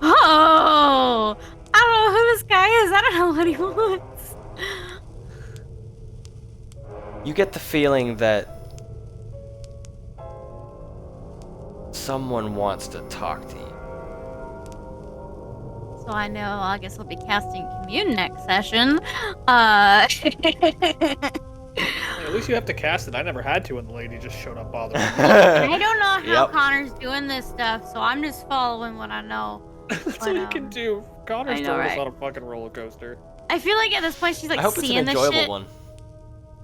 D: Oh, I don't know who this guy is. I don't know what he wants.
C: You get the feeling that someone wants to talk to you.
D: So I know. I guess I'll be casting Commune next session.
A: At least you have to cast it. I never had to when the lady just showed up bothering me.
D: I don't know how
C: Yep.
D: Connor's doing this stuff, so I'm just following what I know.
A: That's all you can do. Connor's
D: I know,
A: throwing us
D: right?
A: on a fucking roller coaster.
D: I feel like at this point she's like
C: I hope it's an
D: seeing this
C: enjoyable
D: shit.
C: one.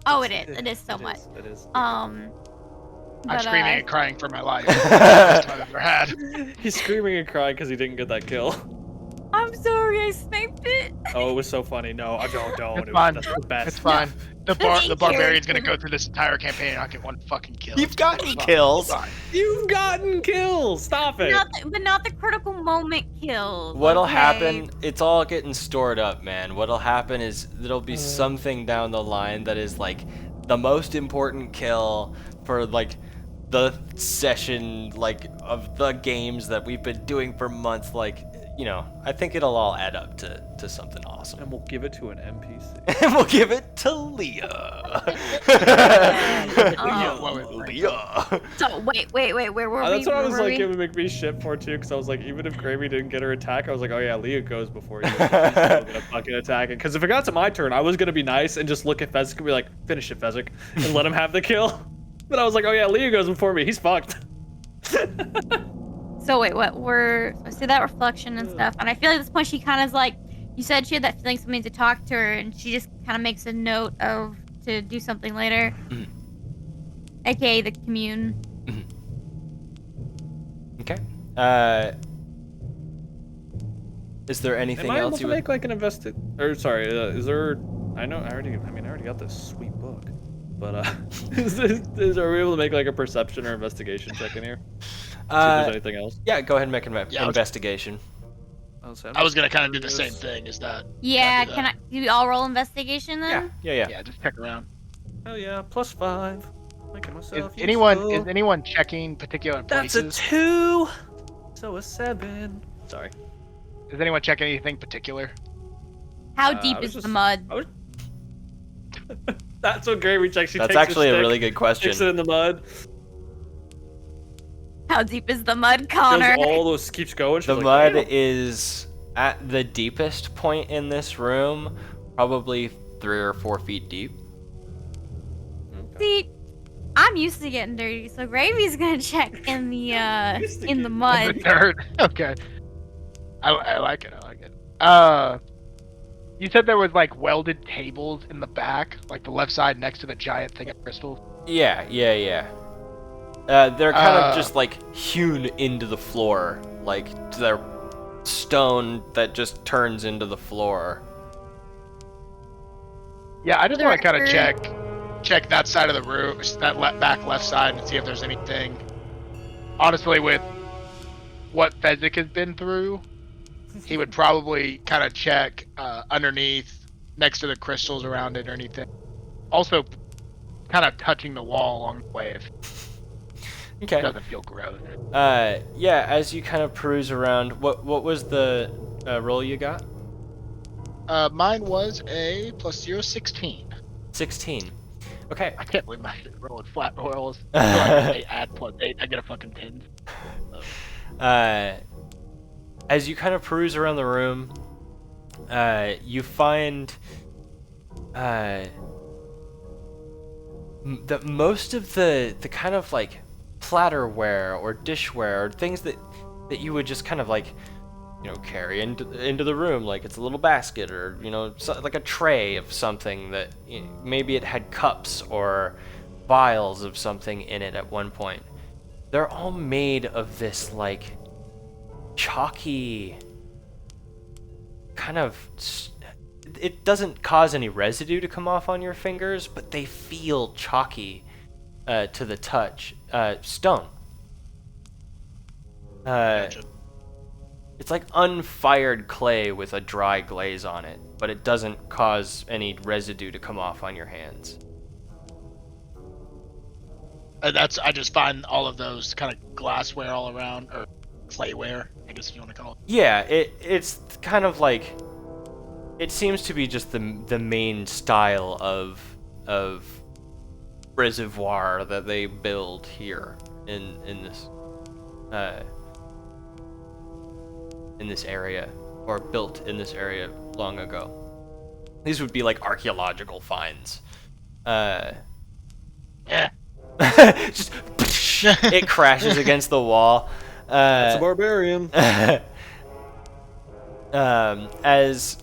D: Oh, it is. It is so much.
A: It is.
B: I'm
D: But,
B: screaming and crying for my life. That's what I've ever had.
A: He's screaming and crying because he didn't get that kill.
D: I'm sorry, I sniped it.
A: Oh, it was so funny. No, I don't.
B: It's
A: It was,
B: fine.
A: that's the best.
B: It's fine. The
D: Thank
B: barbarian's
D: you.
B: gonna go through this entire campaign and not get one fucking kill.
C: You've gotten
B: It's fine.
C: kills.
B: It's fine.
A: You've gotten kills. Stop it.
D: But not the critical moment kills.
C: What'll
D: okay?
C: happen, it's all getting stored up, man. What'll happen is there'll be something down the line that is like the most important kill for like the session like of the games that we've been doing for months. Like, you know, I think it'll all add up to something awesome.
A: And we'll give it to an NPC.
C: And we'll give it to Leah.
D: Oh.
C: Leah.
D: So wait, where were we?
A: That's what I
D: Where
A: was
D: were
A: like
D: we?
A: giving McBee shit for too, because I was like, even if Gravy didn't get her attack, I was like, oh yeah, Leah goes before you. She's still gonna fucking attack it. Because if it got to my turn, I was gonna be nice and just look at Fezzik and be like, finish it, Fezzik, and let him have the kill. But I was like, oh yeah, Leah goes before me. He's fucked.
D: So wait, what? I see that reflection and stuff, and I feel like at this point she kind of is like, you said she had that feeling somebody to talk to her, and she just kind of makes a note of to do something later, aka the commune.
C: Okay. Is there anything
A: Am I able
C: else
A: to
C: you would...
A: make like an Or sorry, is there? I already got this sweet But are we able to make like a perception or investigation check in here? See if there's anything else.
C: Yeah, go ahead and make an
B: Yeah,
C: investigation.
B: I was gonna kind of do the same thing. Is that?
D: Yeah,
B: do
D: can
B: that?
D: I? Do we all roll investigation then?
C: Yeah.
B: Yeah, just check around.
A: Oh yeah, +5. Making myself
B: Is anyone
A: useful.
B: checking particular
A: That's
B: places?
A: a 2. So a 7. Sorry.
B: Does anyone check anything particular?
D: How
A: I
D: deep
A: was
D: is the
A: just-
D: mud?
A: I was... That's what Gravy checks. She
C: That's
A: takes
C: actually
A: her
C: a
A: stick,
C: really good question.
A: sticks it in the mud.
D: How deep is the mud,
A: Does
D: Connor?
A: all those keeps going. She's
C: The
A: like,
C: mud
A: "Damn."
C: is at the deepest point in this room, probably 3 or 4 feet deep.
D: See, I'm used to getting dirty, so Gravy's gonna check in the
A: Used to
D: in the
A: get-
D: mud.
B: The dirt. Okay. I like it. I like it. You said there was like welded tables in the back, like the left side next to the giant thing of crystal.
C: Yeah. They're kind of
B: Uh,
C: just like hewn into the floor, like they're stone that just turns into the floor.
B: Yeah, I just want to kind of
D: Director.
B: check that side of the room, that back left side, and see if there's anything. Honestly, with what Fezzik has been through, he would probably kind of check underneath, next to the crystals around it or anything. Also, kind of touching the wall along the way if it
C: Okay.
B: doesn't feel gross.
C: Yeah. As you kind of peruse around, what was the roll you got?
B: Mine was a +0, 16.
C: 16. Okay.
B: I can't believe my shit rolling flat rolls. So I add +8, I get a fucking 10.
C: As you kind of peruse around the room, you find that most of the kind of like platterware or dishware or things that you would just kind of like, you know, carry into the room, like it's a little basket or, you know, like a tray of something that, you know, maybe it had cups or vials of something in it at one point. They're all made of this like chalky kind of, it doesn't cause any residue to come off on your fingers, but they feel chalky to the touch. Stone.
B: Gotcha.
C: It's like unfired clay with a dry glaze on it, but it doesn't cause any residue to come off on your hands.
B: I just find all of those kind of glassware all around, or clayware, I guess if you want to call it.
C: Yeah, it's kind of like, it seems to be just the main style of reservoir that they build here in this area, or built in this area long ago. These would be like archaeological finds.
B: Yeah.
C: Just it crashes against the wall.
A: That's a barbarian.
C: As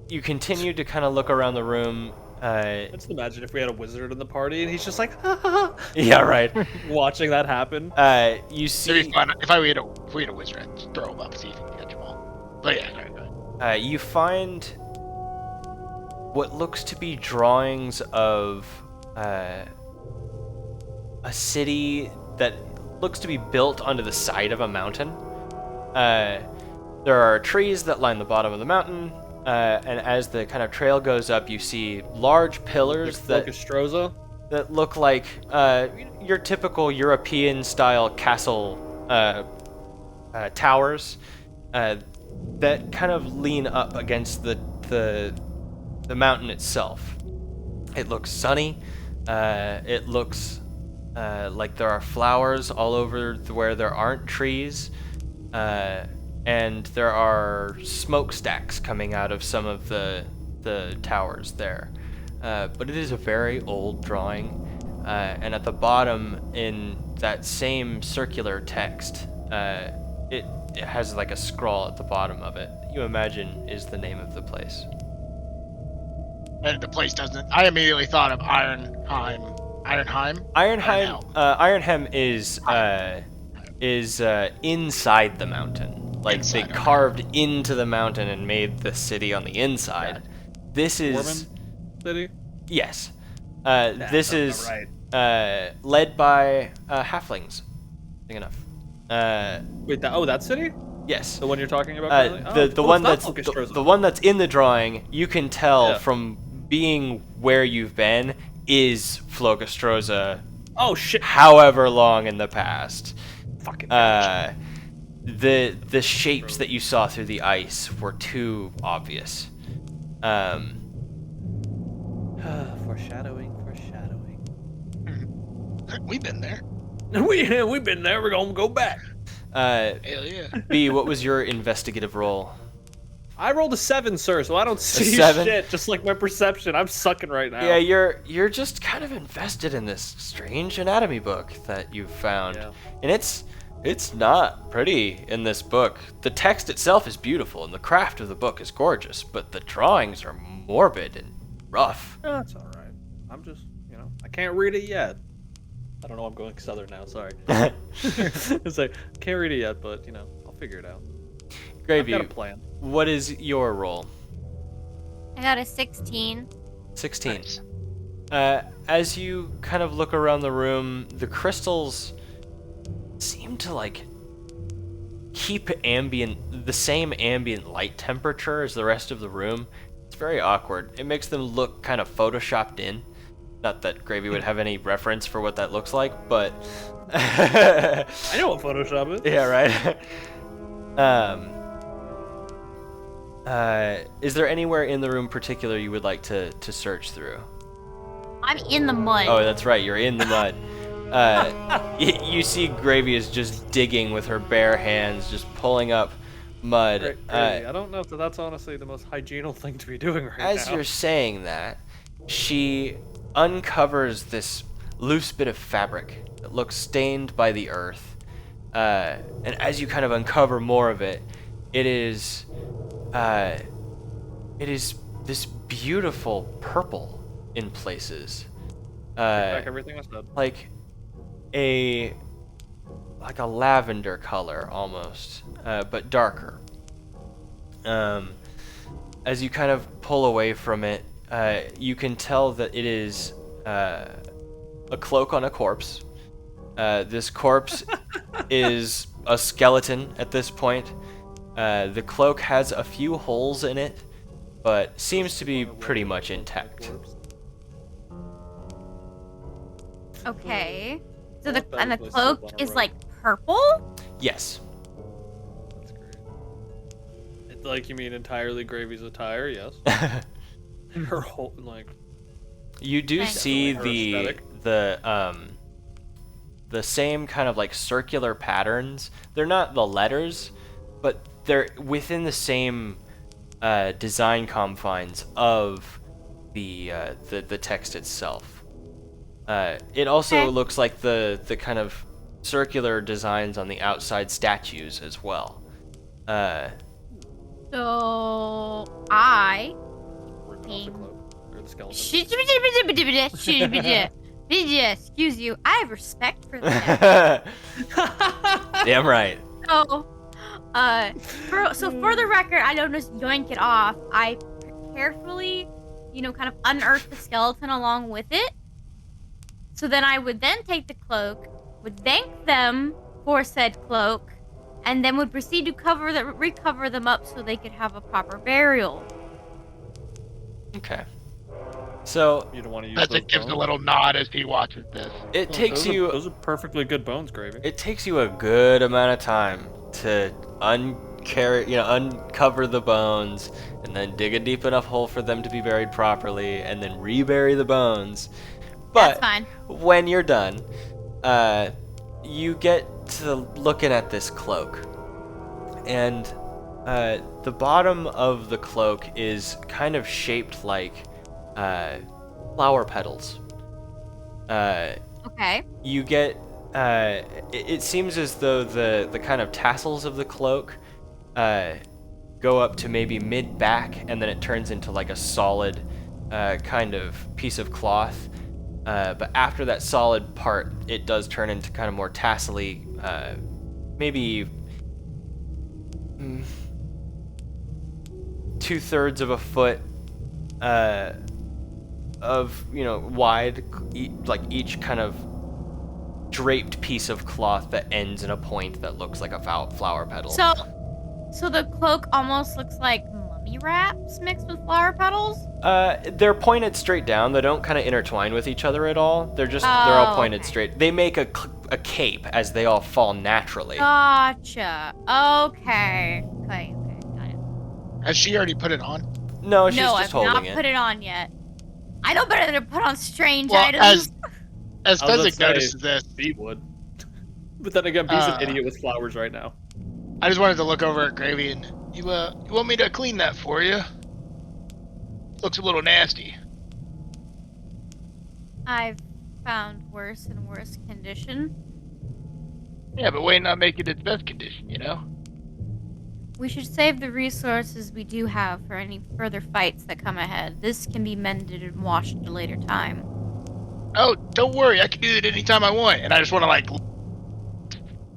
C: you continue to kind of look around the room,
A: Just imagine if we had a wizard in the party and he's just like,
C: yeah, right.
A: watching that happen.
C: You
B: It'd
C: see,
B: be fun if we had a wizard, I'd just throw him up, see if you can catch them all. But yeah, sorry, go ahead.
C: you find what looks to be drawings of a city that looks to be built onto the side of a mountain. There are trees that line the bottom of the mountain, and as the kind of trail goes up, you see large pillars
A: Like
C: that
A: Stroza.
C: look like your typical European-style castle towers that kind of lean up against the mountain itself. It looks sunny. It looks like there are flowers all over where there aren't trees, and there are smokestacks coming out of some of the towers there. But it is a very old drawing, and at the bottom in that same circular text, it has like a scrawl at the bottom of it. You imagine is the name of the place.
B: And the place doesn't. I immediately thought of Ironheim.
C: Ironheim is inside the mountain. Like
B: Inside,
C: they
B: okay.
C: carved into the mountain and made the city on the inside. This is
A: Mormon city.
C: yes. This
A: sounds
C: is
A: about
C: led by halflings. Big enough.
A: Wait, that city?
C: Yes.
A: The one you're talking about currently?
C: The
A: Oh,
C: one
A: it's not
C: that's
A: Focus
C: the one that's in the drawing, you can tell
A: Yeah.
C: from being where you've been is Flogostroza,
A: Oh shit!
C: however long in the past.
A: Fucking gotcha.
C: The shapes that you saw through the ice were too obvious.
A: Foreshadowing.
B: We've been there.
A: We've been there. We're gonna go back.
B: Hell yeah.
C: B, what was your investigative role?
A: I rolled a 7, sir, so I don't see
C: 7?
A: shit. Just like my perception, I'm sucking right now.
C: Yeah, you're just kind of invested in this strange anatomy book that you've found,
A: Yeah.
C: and it's not pretty in this book. The text itself is beautiful, and the craft of the book is gorgeous, but the drawings are morbid and rough.
A: That's all right. I'm just, I can't read it yet. I don't know. I'm going southern now. Sorry. It's like can't read it yet, but I'll figure it out.
C: Gravy,
A: I've got a plan.
C: what is your role?
D: I got a 16.
C: 16.
B: Nice.
C: As you kind of look around the room, the crystals seem to keep the same ambient light temperature as the rest of the room. It's very awkward. It makes them look kind of photoshopped in. Not that Gravy would have any reference for what that looks like, but
A: I know what Photoshop is.
C: yeah, right. Is there anywhere in the room particular you would like to search through?
D: I'm in the mud.
C: Oh, that's right, you're in the mud. You see Gravy is just digging with her bare hands, just pulling up mud.
A: Gravy. I don't know if that's honestly the most hygienal thing to be doing right now.
C: As you're saying that, she uncovers this loose bit of fabric that looks stained by the earth. And as you kind of uncover more of it, it is this beautiful purple in places.
A: Back everything I said.
C: Like a lavender color almost, but darker. As you kind of pull away from it, you can tell that it is a cloak on a corpse. This corpse is a skeleton at this point. The cloak has a few holes in it, but seems to be pretty much intact.
D: Okay. So
A: Not bad
D: and the
A: if I sleep
D: cloak
A: on a
D: is
A: rope.
D: like purple?
C: Yes.
A: That's great. It's like you mean entirely Gravy's attire? Yes. Her whole
C: You do
D: Thanks.
C: see
A: Definitely her
C: the same kind of circular patterns. They're not the letters, but they're within the same design confines of the text itself. It also
D: Okay.
C: looks like the kind of circular designs on the outside statues as well.
D: So I
A: ripping off the cloak or the skeleton.
D: excuse you. I have respect for that.
C: Damn right.
D: So, for the record, I don't just yoink it off. I carefully, kind of unearth the skeleton along with it. So then I would then take the cloak, would thank them for said cloak, and then would proceed to recover them up so they could have a proper burial.
C: Okay. So
A: You don't want to use
B: That's
A: those
B: it. Gives a
A: bones?
B: little nod as he watches this.
C: it takes
A: Those are perfectly good bones, Gravy.
C: It takes you a good amount of time to uncover the bones, and then dig a deep enough hole for them to be buried properly, and then rebury the bones. But
D: That's fine.
C: when you're done, you get to looking at this cloak, and the bottom of the cloak is kind of shaped like flower petals.
D: Okay.
C: You get it seems as though the kind of tassels of the cloak go up to maybe mid back, and then it turns into a solid kind of piece of cloth, but after that solid part it does turn into kind of more tassely, maybe 2/3 of a foot wide, like each kind of draped piece of cloth that ends in a point that looks like a flower petal.
D: So the cloak almost looks like mummy wraps mixed with flower petals?
C: They're pointed straight down. They don't kind of intertwine with each other at all. They're all pointed
D: okay.
C: straight. They make a cape as they all fall naturally.
D: Gotcha. Okay. Okay, got it.
B: Has she already put it on?
C: No, she's
D: No,
C: just
D: I've
C: holding
D: not
C: it.
D: put it on yet. I know better than to put on strange
B: Well,
D: items.
B: as
A: I was
B: Fezzik
A: gonna
B: notices this,
A: B would. But then again, B's an
B: Uh,
A: idiot with flowers right now.
B: I just wanted to look over at Gravy and you want me to clean that for you? Looks a little nasty.
D: I've found worse and worse condition.
B: Yeah, but why not make it its best condition, you know?
D: We should save the resources we do have for any further fights that come ahead. This can be mended and washed at a later time.
B: Oh, don't worry, I can do it anytime I want. And I just want to like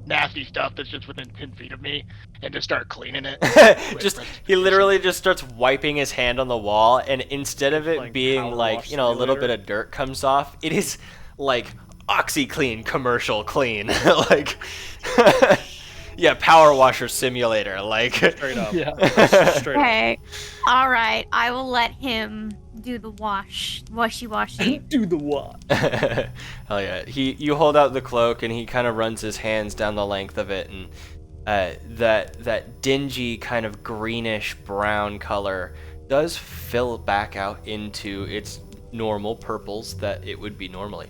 B: nasty stuff that's just within 10 feet of me and just start cleaning it.
C: He literally just starts wiping his hand on the wall, and instead of it
A: Like
C: being
A: Power
C: like,
A: Wash
C: a little bit
A: Simulator.
C: of dirt comes off, it is like OxyClean commercial clean. Like, yeah, Power Washer Simulator. Like,
A: Straight up.
B: Yeah.
A: Straight up.
D: Okay. All right. I will let him do the washy.
A: Do the what?
C: Hell yeah. You hold out the cloak, and he kind of runs his hands down the length of it, and that dingy kind of greenish brown color does fill back out into its normal purples that it would be normally.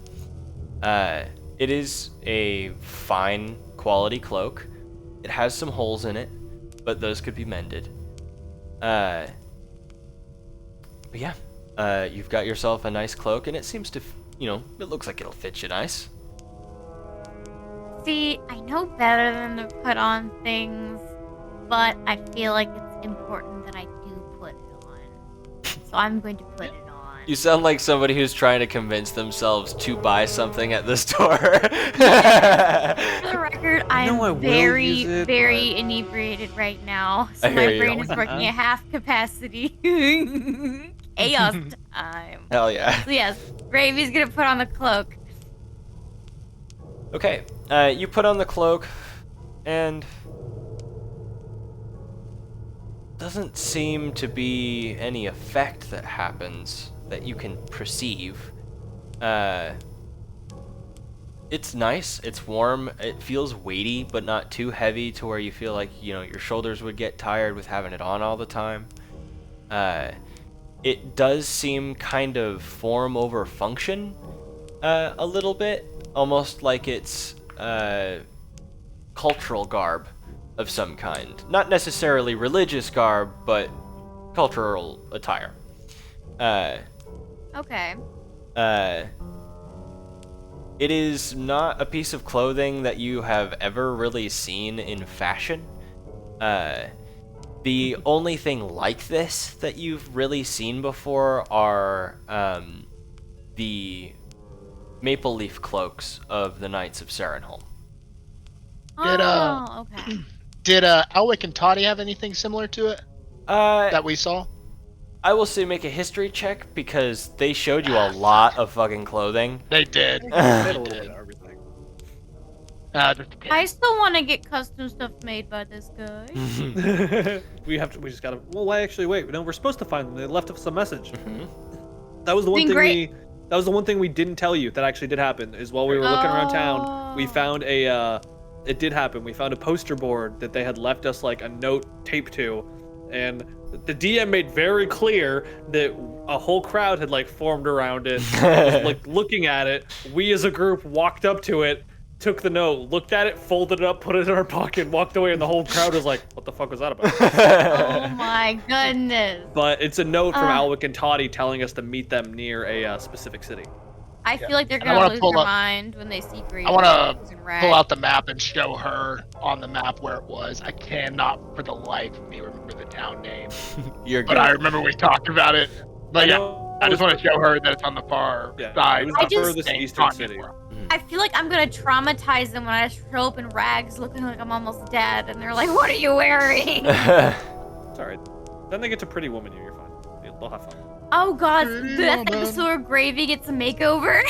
C: It is a fine quality cloak. It has some holes in it, but those could be mended. But yeah, you've got yourself a nice cloak, and it seems to, it looks like it'll fit you nice.
D: See, I know better than to put on things, but I feel like it's important that I do put it on. So I'm going to put it on.
C: You sound like somebody who's trying to convince themselves to buy something at the store.
D: For the record, I
A: know I
D: am
A: will use it,
D: very
A: but-
D: inebriated right now, so
C: I hear
D: my
C: you.
D: brain is working at half capacity. Chaos time.
C: Hell yeah.
D: So yes, Gravy's gonna put on the cloak.
C: Okay, you put on the cloak, and doesn't seem to be any effect that happens that you can perceive. It's nice, it's warm, it feels weighty, but not too heavy to where you feel like, your shoulders would get tired with having it on all the time. It does seem kind of form over function, a little bit, almost like it's cultural garb of some kind. Not necessarily religious garb, but cultural attire.
D: Okay.
C: It is not a piece of clothing that you have ever really seen in fashion. The only thing like this that you've really seen before are the maple leaf cloaks of the Knights of Sarenholm.
D: Oh, okay.
B: Did Alwick and Toddy have anything similar to it that we saw?
C: I will say make a history check because they showed you a lot of fucking clothing.
B: They did.
A: They
B: They
A: had a little bit
B: did.
A: of everything.
B: Just a bit.
D: I still want to get custom stuff made by this guy.
A: we just gotta. Well, wait. No, we're supposed to find them. They left us a message.
C: Mhm.
A: That was the one
D: Doing
A: thing
D: great.
A: That was the one thing we didn't tell you that actually did happen. Is while we were looking around town, we
D: Oh.
A: found a. It did happen. We found a poster board that they had left us like a note taped to, and the DM made very clear that a whole crowd had like formed around it, was, like looking at it. We as a group walked up to it, took the note, looked at it, folded it up, put it in our pocket, walked away, and the whole crowd was like, "What the fuck was that about?"
D: Oh my goodness.
A: But it's a note from
D: Ah.
A: Alwick and Toddy telling us to meet them near a specific city.
D: I feel like they're
B: And I
D: gonna
B: wanna
D: lose
B: pull
D: their
B: up-
D: mind when they see Gravy.
B: I wanna
D: and Rag.
B: pull out the map and show her on the map where it was. I cannot for the life of me remember the town name.
C: You're
B: But
C: good.
B: I remember we talked about it. But yeah,
A: know
B: I just
A: it
B: want
A: was-
B: to show her that it's on the far
A: Yeah,
B: side.
A: it was
D: I
A: the
D: just-
A: furthest
B: Same
A: eastern
B: continent
A: city.
B: world.
D: I feel like I'm gonna traumatize them when I show up in rags looking like I'm almost dead, and they're like, "What are you wearing?"
A: It's alright. Then they get to Pretty Woman you, you're fine. They'll have fun.
D: Oh god, that's the episode where Gravy gets a makeover.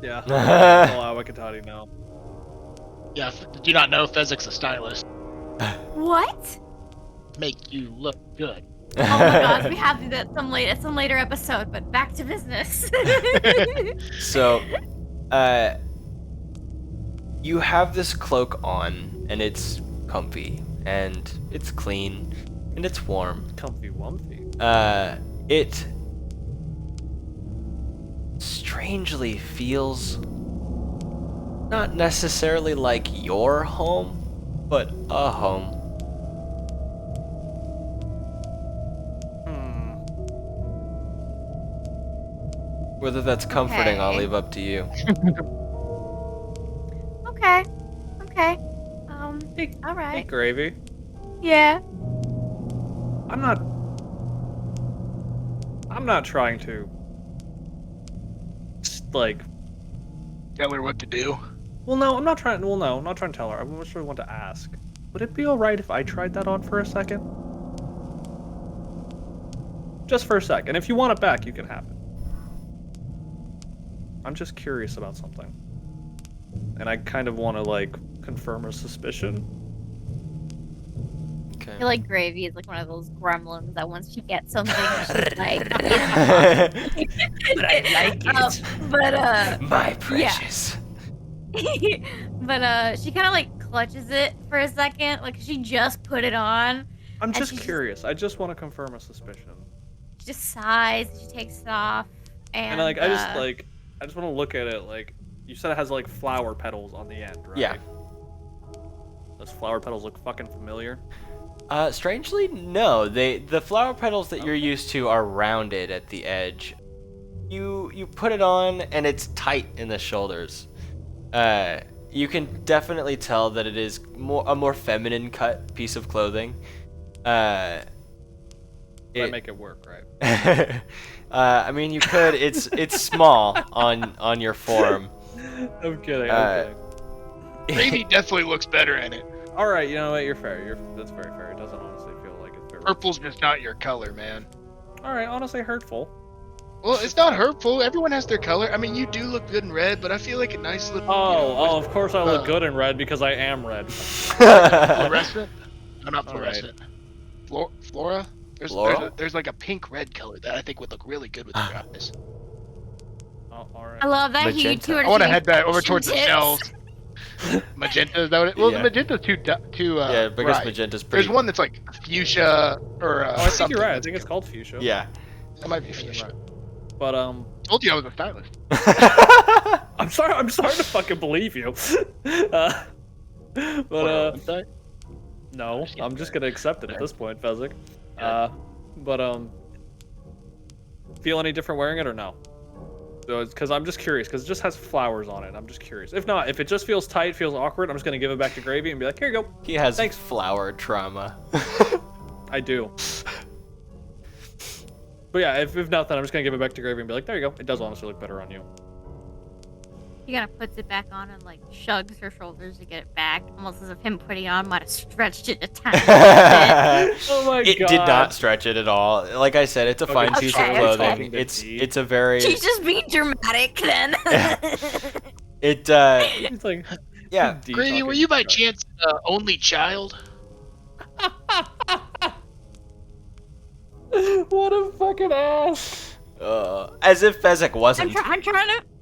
A: Yeah. Oh, Awakatati now.
B: Yeah, did you not know Fezzik's a stylist?
D: What?
B: Make you look good.
D: Oh my gosh, we have to do that some later episode, but back to business.
C: So, you have this cloak on, and it's comfy, and it's clean, and it's warm.
A: Comfy wumpy.
C: It strangely feels not necessarily like your home, but a home. Whether that's comforting, I'll
D: Okay.
C: leave up to you.
D: Okay. Okay.
A: Hey,
D: Alright.
A: Gravy.
D: Yeah.
A: I'm not trying to like.
B: Tell her what to do.
A: Well, no, I'm not trying. Well, no, I'm not trying to tell her. I just want to ask. Would it be all right if I tried that on for a second? Just for a second. If you want it back, you can have it. I'm just curious about something, and I kind of want to like confirm a suspicion.
C: Okay.
D: I feel like Gravy is like one of those gremlins that once she gets something, she's like,
C: But
D: I like it.
C: My precious.
D: But she kind of like clutches it for a second, like she just put it on.
A: I'm
D: And
A: just
D: she's-
A: curious. I just want to confirm a suspicion.
D: She just sighs, she takes it off, and
A: And like, I just want to look at it. Like, you said it has like flower petals on the end, right?
C: Yeah.
A: Those flower petals look fucking familiar.
C: Strangely, no. The flower petals that you're used to are rounded at the edge. You put it on and it's tight in the shoulders. You can definitely tell that it is a more feminine cut piece of clothing.
A: I make it work, right?
C: I mean, you could. It's small on your form.
A: I'm kidding. I'm kidding.
B: Gravy definitely looks better in it.
A: All right, you know what? You're fair. That's very fair. It doesn't honestly feel like it's very.
B: Purple's just not your color, man.
A: All right, honestly hurtful.
B: Well, it's not hurtful. Everyone has their color. I mean, you do look good in red, but I feel like a nice little.
A: Oh, of course I look good in red because I am red.
B: Fluorescent? No, not
A: All right.
B: fluorescent. Flora?
C: Flora?
B: There's like a pink red color that I think would look really good with your eyes.
A: Oh, all right.
D: I love that you
C: Magenta.
D: two are
B: I want to
D: doing
B: head that over
D: fashion
B: towards the
D: tips.
B: shelves. Magenta, is that what it? Well,
C: Yeah.
B: the magenta's too.
C: Yeah, because
B: bright.
C: magenta's pretty.
B: There's one that's like fuchsia or
A: Oh, I think
B: something.
A: you're right. I think it's called fuchsia.
C: Yeah.
B: That might be
A: I think you're
B: fuchsia.
A: right. But
B: Told you I was a stylist.
A: I'm starting to fucking believe you. But no, I'm just gonna accept it at this point, Fezzik. But feel any different wearing it or no? Because I'm just curious, because it just has flowers on it. I'm just curious. If not, if it just feels tight, feels awkward, I'm just gonna give it back to Gravy and be like, here you go.
C: He has
A: Thanks.
C: flower trauma.
A: I do. But yeah, if nothing, I'm just gonna give it back to Gravy and be like, there you go. It does honestly look better on you.
D: She kind of puts it back on and like shrugs her shoulders to get it back, almost as if him putting it on might have stretched it a tiny bit.
A: Oh my
C: It
A: god.
C: did not stretch it at all. Like I said, it's a fine
A: Okay,
C: piece
D: okay,
C: of
D: okay.
C: clothing. It's a very
D: She's just being dramatic then.
C: it
A: It's like,
C: yeah.
A: D
B: Gravy, were
A: talking
B: you by
A: shit.
B: chance only child?
A: What a fucking ass.
C: As if Fezzik wasn't.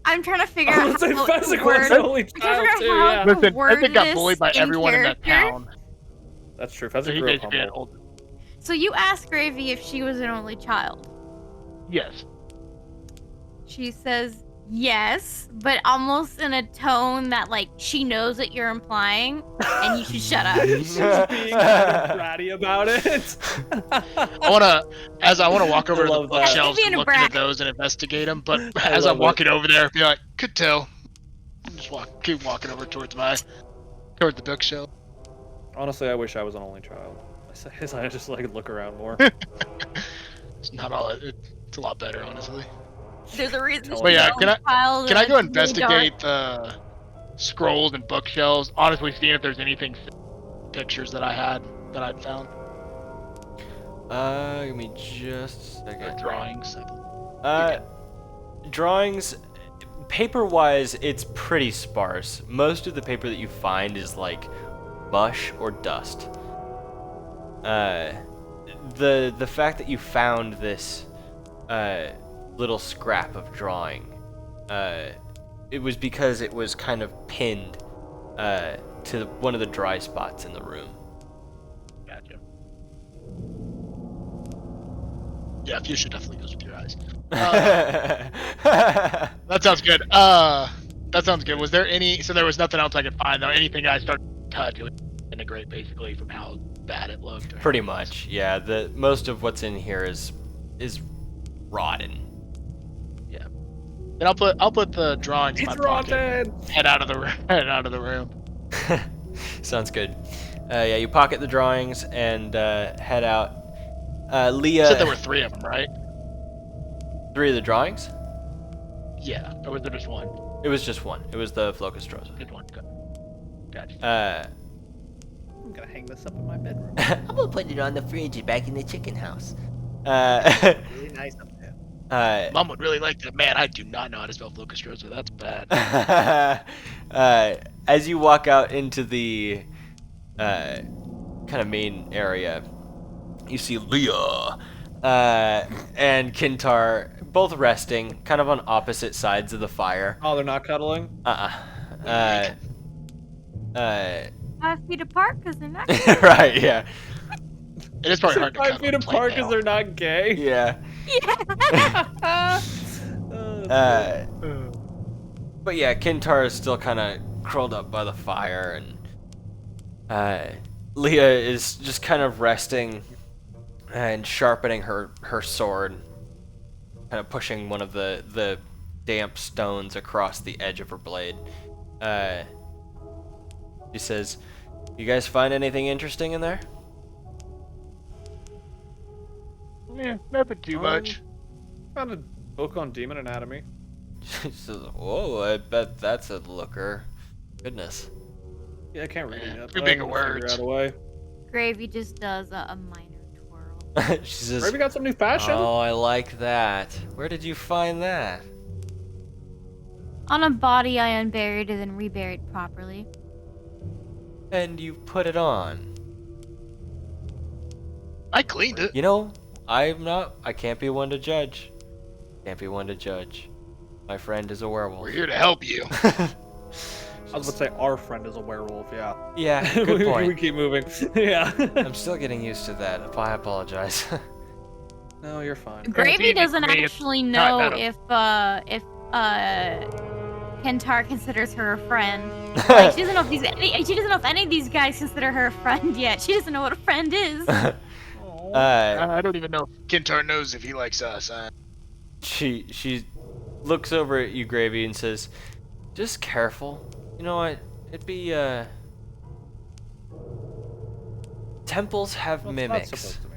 D: I'm trying to figure
A: I
D: out
A: would say
D: how
A: Fezzik
D: to
A: was
D: word.
A: the only
D: I'm trying
A: child
D: to
A: too,
D: figure out
A: yeah.
D: how to
B: Listen,
D: word
B: Fezzik got
D: this
B: bullied by
D: in
B: everyone in that
D: character.
B: town.
A: That's true.
B: So
A: Fezzik
B: he
A: grew
B: needs
A: up
B: to be
A: humble.
B: old.
D: So you asked Gravy if she was an only child.
B: Yes.
D: She says yes, but almost in a tone that like she knows what you're implying, and you should shut up.
A: She's being kind of bratty about it.
B: I wanna walk over to the
A: love that.
B: bookshelves
D: Being
B: and
D: a
B: look into
D: brat.
B: those and investigate them. But
A: I
B: as
A: love
B: I'm walking over there, be like, could tell. Just keep walking over towards the bookshelf.
A: Honestly, I wish I was an only child. I just like look around more.
B: It's not all. It's a lot better, honestly.
D: There's a reason.
A: But
D: she's
B: yeah,
D: an only child,
B: Can I
D: and
B: go
D: it's really dark.
B: investigate the scrolls and bookshelves? Honestly, seeing if there's anything pictures that I'd found.
C: Give me just a
B: Or
C: second.
B: drawings.
C: Drawings, paper-wise, it's pretty sparse. Most of the paper that you find is like mush or dust. The fact that you found this little scrap of drawing, it was because it was kind of pinned to one of the dry spots in the room.
B: Gotcha. Yeah, fuchsia definitely goes with your eyes. That sounds good. That sounds good. Was there any? So there was nothing else I could find though. Anything I started to touch, it would integrate basically from how bad it looked. Or
C: Pretty much, yeah. The most of what's in here is rotten.
B: Yeah. Then I'll put the drawings in my
A: It's
B: pocket.
A: rotten.
B: Head out of the room.
C: Sounds good. Yeah, you pocket the drawings and head out.
B: You
C: Leah,
B: said there were 3 of them, right?
C: 3 of the drawings?
B: Yeah. Or was there just one?
C: It was just one. It was the Flocustrosa.
B: Good one. Good. Gotcha.
A: I'm gonna hang this up in my bedroom.
C: I'm gonna put it on the fridge back in the chicken house.
A: Really nice up there.
B: Mom would really like that. Man, I do not know how to spell Flocustrosa. That's bad.
C: As you walk out into the kind of main area, you see Leah and Kintar both resting, kind of on opposite sides of the fire.
A: Oh, they're not cuddling?
D: 5 feet apart because they're not.
C: Right, yeah.
B: It is probably hard to
A: 5
B: cut
A: feet
B: with
A: apart because
B: plain
A: they're not gay?
C: Yeah.
D: Yeah.
C: But yeah, Kintar is still kind of curled up by the fire, and Leah is just kind of resting and sharpening her sword, kind of pushing one of the damp stones across the edge of her blade. She says, "You guys find anything interesting in there?"
B: Yeah, nothing too much.
A: Found a book on demon anatomy.
C: She says, "Whoa, I bet that's a looker." Goodness.
A: Yeah, I can't read it yet.
B: Too
A: but
B: big
A: I
B: of
A: can figure
B: words.
A: out a way.
D: Gravy just does a minor twirl.
C: She says,
A: Maybe got some new fashion?
C: "Oh, I like that. Where did you find that?"
D: On a body I unburied and then reburied properly.
C: And you put it on.
B: I cleaned it.
C: You know, I can't be one to judge. Can't be one to judge. My friend is a werewolf.
B: We're here to help you.
A: I was about to say our friend is a werewolf, yeah.
C: Yeah, good
A: we
C: point.
A: keep moving. Yeah.
C: I'm still getting used to that. I apologize.
A: No, you're fine.
D: Gravy doesn't
B: Gravy,
D: actually
B: not
D: know
B: metal.
D: if Kentar considers her a friend. Like she doesn't know if any of these guys consider her a friend yet. She doesn't know what a friend is.
B: I don't even know if Kintar knows if he likes us.
C: She looks over at you, Gravy, and says, "Just careful. You know what? It'd be temples have
A: Well, it's not
C: mimics.
A: supposed to be.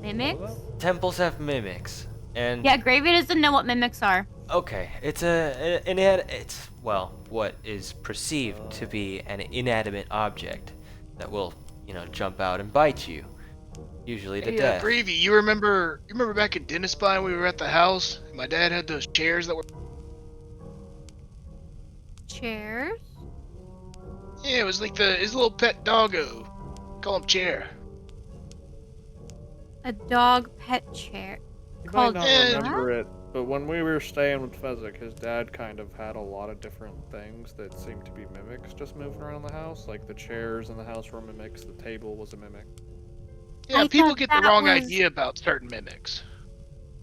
D: Mimics?
C: Temples have mimics, and
D: Yeah, Gravy doesn't know what mimics are.
C: okay, it's it's well, what is perceived to be an inanimate object that will, jump out and bite you, usually to
B: Hey,
C: death.
B: Gravy, you remember back in Dennis when we were at the house? My dad had those chairs that were.
D: Chairs?
B: Yeah, it was like his little pet doggo. Call him Chair.
D: A dog pet chair.
A: You might
D: Called
A: not
B: Eh,
A: remember it, but when we were staying with Fezzik, his dad kind of had a lot of different things that seemed to be mimics just moving around the house. Like the chairs in the house were mimics, the table was a mimic.
B: Yeah,
D: I
B: people
D: thought
B: get the
D: that
B: wrong
D: was-
B: idea about certain mimics.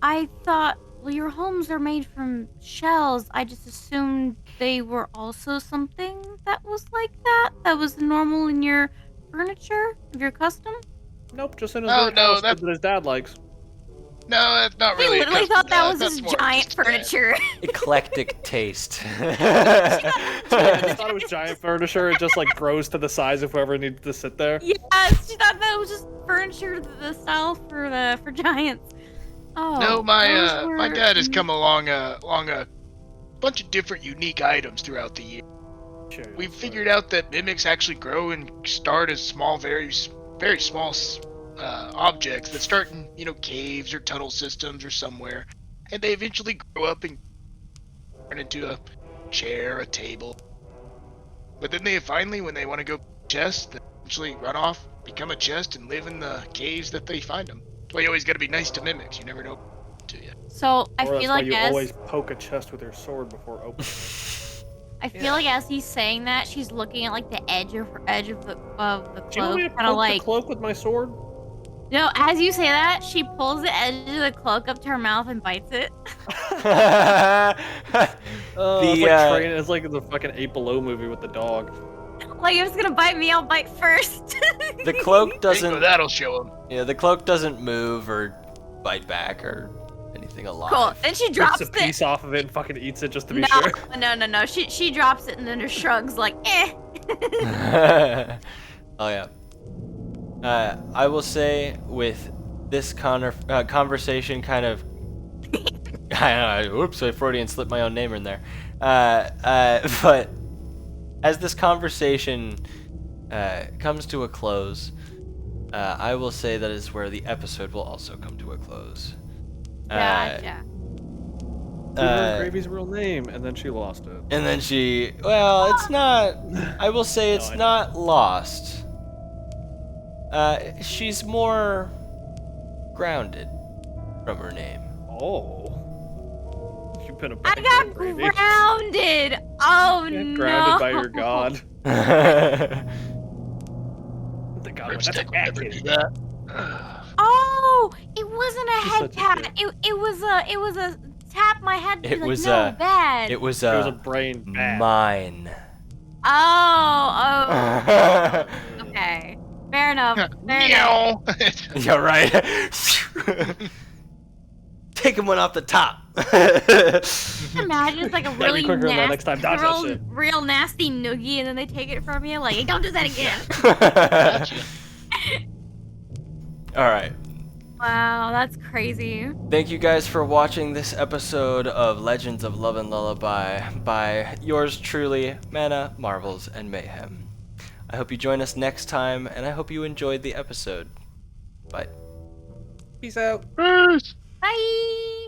D: I thought, well, your homes are made from shells. I just assumed they were also something that was like that. That was normal in your furniture of your custom.
A: Nope, just in his
B: Oh,
A: weird
B: no,
A: house
B: that-
A: that his dad likes.
B: No, that's not
D: I
B: really.
D: literally
B: custom
D: thought that
B: dad,
D: was
B: that's
D: his
B: more
D: giant
B: just dad.
D: furniture.
C: Eclectic taste.
A: I thought it was giant furniture. It just like grows to the size of whoever needs to sit there.
D: Yes, she thought that was just furniture, the style for giants. Oh.
B: No,
D: those
B: my
D: were-
B: dad has come along a bunch of different unique items throughout the year.
A: Sure,
B: We've figured out that mimics actually grow and start as small, very small objects that start in, caves or tunnel systems or somewhere, and they eventually grow up and turn into a chair, a table. But then they finally, when they want to go chest, they eventually run off, become a chest, and live in the caves that they find them. That's why you always got to be nice to mimics. You never know to you.
D: So I
A: Or
D: feel
A: that's why
D: like
A: you
D: as
A: always poke a chest with your sword before opening it.
D: he's saying that, she's looking at like the edge of the
A: Do you want me
D: cloak,
A: to
D: kind of
A: poke
D: like.
A: the cloak with my sword?
D: No, as you say that, she pulls the edge of the cloak up to her mouth and bites it.
A: It's like the fucking 8 Below movie with the dog.
D: Like, if it's gonna bite me, I'll bite first.
C: The cloak
B: Bingo,
C: doesn't.
B: that'll show him.
C: Yeah, the cloak doesn't move or bite back or anything alive.
D: Cool. Then she drops
A: Takes a
D: it.
A: piece off of it and fucking eats it just to be
D: No,
A: sure.
D: no. She drops it and then just shrugs like, eh.
C: Oh yeah. I will say with this conversation kind of. Oops, I Freudian slipped my own name in there. But as this conversation comes to a close, I will say that is where the episode will also come to a close.
D: Gotcha.
A: We learned Gravy's real name, and then she lost it.
C: And then it's not. I will say it's not lost. She's more grounded from her name.
A: Oh. You've been a
D: I
A: bad
D: got
A: girl, Gravy.
D: grounded. Oh
A: Yeah,
D: no.
A: grounded by your god. The god
B: Rip
A: that's
B: Stick would never do
A: accurate.
B: that.
D: Oh, it wasn't a
A: She's
D: head
A: such a
D: pat.
A: kid.
D: It was a tap my head. To
C: It
D: be like,
C: was
D: no,
C: a-
D: bad.
C: It was
A: It was a brain bad.
C: mine.
D: Oh. Okay. Fair enough. Fair enough.
B: Meow.
C: You're right. Take him one off the top.
D: Imagine it's like a
A: be
D: really
A: quicker than that next time. Dodge that shit.
D: real nasty noogie, and then they take it from you. Like, hey, don't do that again.
C: All right.
D: Wow, that's crazy.
C: Thank you guys for watching this episode of Legends of Love and Lullaby by yours truly, Mana, Marvels, and Mayhem. I hope you join us next time, and I hope you enjoyed the episode. Bye.
A: Peace out.
B: Peace.
D: Bye.